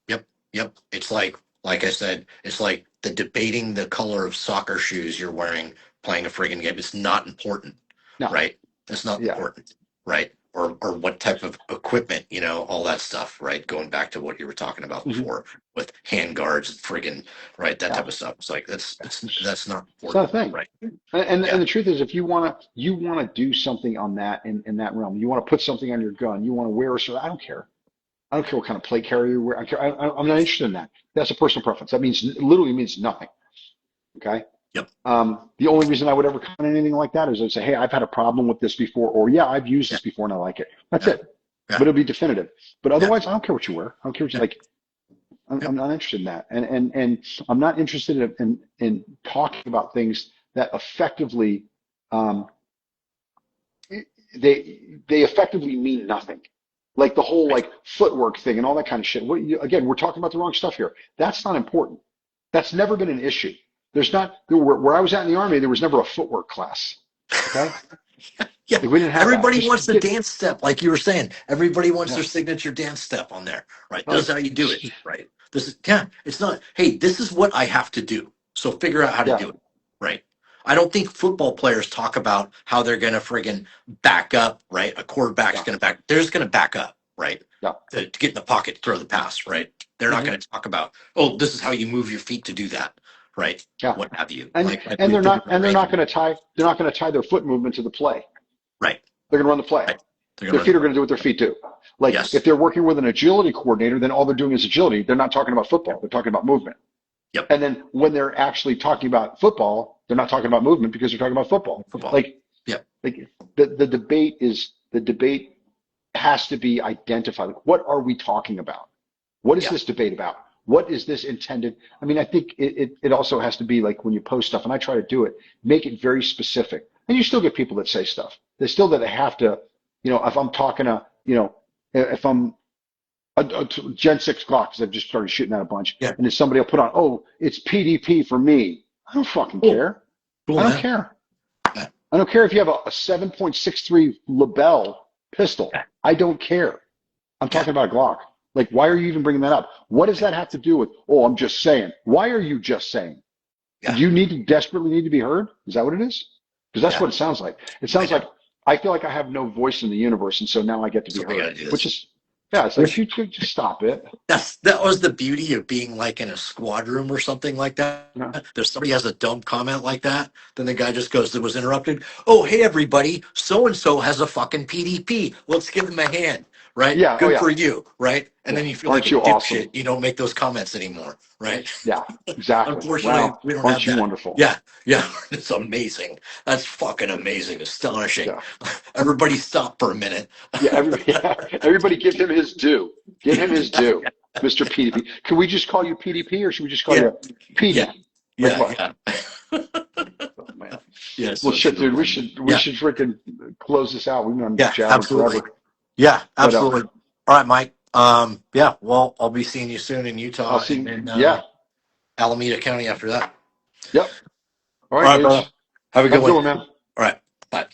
B: yep, yep. It's like I said, it's like the debating the color of soccer shoes you're wearing playing a friggin' game. It's not important,
C: No,
B: right? It's not
C: yeah.
B: important, right? Or what type of equipment, all that stuff, right? Going back to what you were talking about
C: Hmm.
B: before with hand guards and friggin', right? That
C: Yeah.
B: type of stuff. It's like
C: It's
B: that's not
C: not a
B: important,
C: thing.
B: right?
C: And
B: Yeah,
C: the truth is, if you wanna do something on that in that realm, you want to put something on your gun, you want to wear a shirt. I don't care. I don't care what kind of plate carrier you wear. I'm not interested in that. That's a personal preference. That means literally means nothing. Okay.
B: yep,
C: The only reason I would ever comment anything like that is I'd say, hey, I've had a problem with this before, or yeah, I've used
B: yeah,
C: this before and I like it. That's
B: yeah,
C: it.
B: yeah,
C: But it'll be definitive. But
B: yeah,
C: otherwise, I don't care what you wear. I don't care what you
B: yeah,
C: like. I'm
B: yep,
C: not interested in that. And I'm not interested in talking about things that effectively, um, they effectively mean nothing. Like the whole
B: right,
C: like footwork thing and all that kind of shit. Again, we're talking about the wrong stuff here. That's not important. That's never been an issue. Where I was at in the army, there was never a footwork class. Okay.
B: yeah.
C: Like we didn't have that.
B: Everybody wants
C: Just
B: the
C: get,
B: dance step, like you were saying. Everybody wants
C: yeah.
B: their signature dance step on there, right?
C: Oh,
B: This is how you do it, right? This is yeah. It's not. Hey, this is what I have to do. So figure out how to
C: yeah.
B: do it, right? I don't think football players talk about how they're gonna friggin' back up, right? A quarterback's
C: Yeah.
B: gonna back. They're just gonna back up, right?
C: Yeah.
B: To get in the pocket, throw the pass, right? They're not
C: Hmm.
B: gonna talk about, oh, this is how you move your feet to do that, right?
C: Yeah.
B: What have you?
C: And,
B: Like
C: and
B: we've
C: they're
B: been
C: not,
B: over,
C: and they're
B: right?
C: not going to tie their foot movement to the play.
B: Right,
C: They're going to run the play.
B: right. They're
C: Their
B: gonna
C: feet are
B: run.
C: going to do what their feet do. Like
B: Yes.
C: if they're working with an agility coordinator, then all they're doing is agility. They're not talking about football. They're talking about movement.
B: Yep.
C: And then when they're actually talking about football, they're not talking about movement because they're talking about football.
B: Football.
C: Like,
B: Yep.
C: like the debate has to be identified. Like, what are we talking about? What is
B: Yeah.
C: this debate about? What is this intended? I mean, I think it also has to be like when you post stuff, and I try to do it, make it very specific. And you still get people that say stuff. They still that they have to, if I'm talking to, if I'm a Gen 6 Glock, because I've just started shooting out a bunch,
B: Yeah.
C: and then somebody will put on, oh, it's PDP for me. I don't fucking
B: Cool.
C: care.
B: Cool,
C: I don't
B: man.
C: care.
B: Yeah.
C: I don't care if you have a 7.63 Lebel pistol.
B: Yeah.
C: I don't care. I'm talking about a Glock. Like, why are you even bringing that up? What does that have to do with, oh, I'm just saying? Why are you just saying?
B: Yeah.
C: Do you desperately need to be heard? Is that what it is? Because that's
B: Yeah.
C: what it sounds like. It sounds like I feel like I have no voice in the universe, and so now I get to be
B: So we gotta
C: heard.
B: do this.
C: Which is, yeah, it's like, you just stop it.
B: That was the beauty of being like in a squad room or something like that.
C: You know?
B: There's somebody has a dumb comment like that, then the guy just goes, "That was interrupted." Oh, hey everybody, so and so has a fucking PDP. Let's give him a hand, right?
C: Yeah. Oh,
B: Good
C: yeah.
B: for you, right? And
C: Yeah.
B: then you feel
C: Aren't
B: like a
C: you awesome?
B: dipshit. You don't make those comments anymore, right?
C: Yeah, exactly.
B: Unfortunately,
C: Wow.
B: we don't
C: Aren't
B: have
C: you
B: that.
C: wonderful?
B: Yeah, yeah, it's amazing. That's fucking amazing, astonishing.
C: Yeah.
B: Everybody stop for a minute.
C: Yeah. Everybody give him his due. Give him his due, Mr. PDP. Can we just call you PDP or should we just call you PD?
B: Yeah.
C: Like
B: Yeah,
C: what?
B: yeah.
C: Oh, man.
B: Yeah,
C: Well,
B: so
C: shit,
B: true.
C: dude, we should freaking close this out. We've been
B: Yeah,
C: jabbering
B: absolutely.
C: forever.
B: Yeah,
C: But
B: absolutely. All right, Mike. Yeah, well, I'll be seeing you soon in Utah
C: I'll see.
B: and in
C: Yeah.
B: Alameda County after that.
C: Yep. All
B: All
C: right,
B: right,
C: dudes.
B: brother. Have a
C: Have
B: good
C: a good
B: one.
C: one, man.
B: All right. Bye.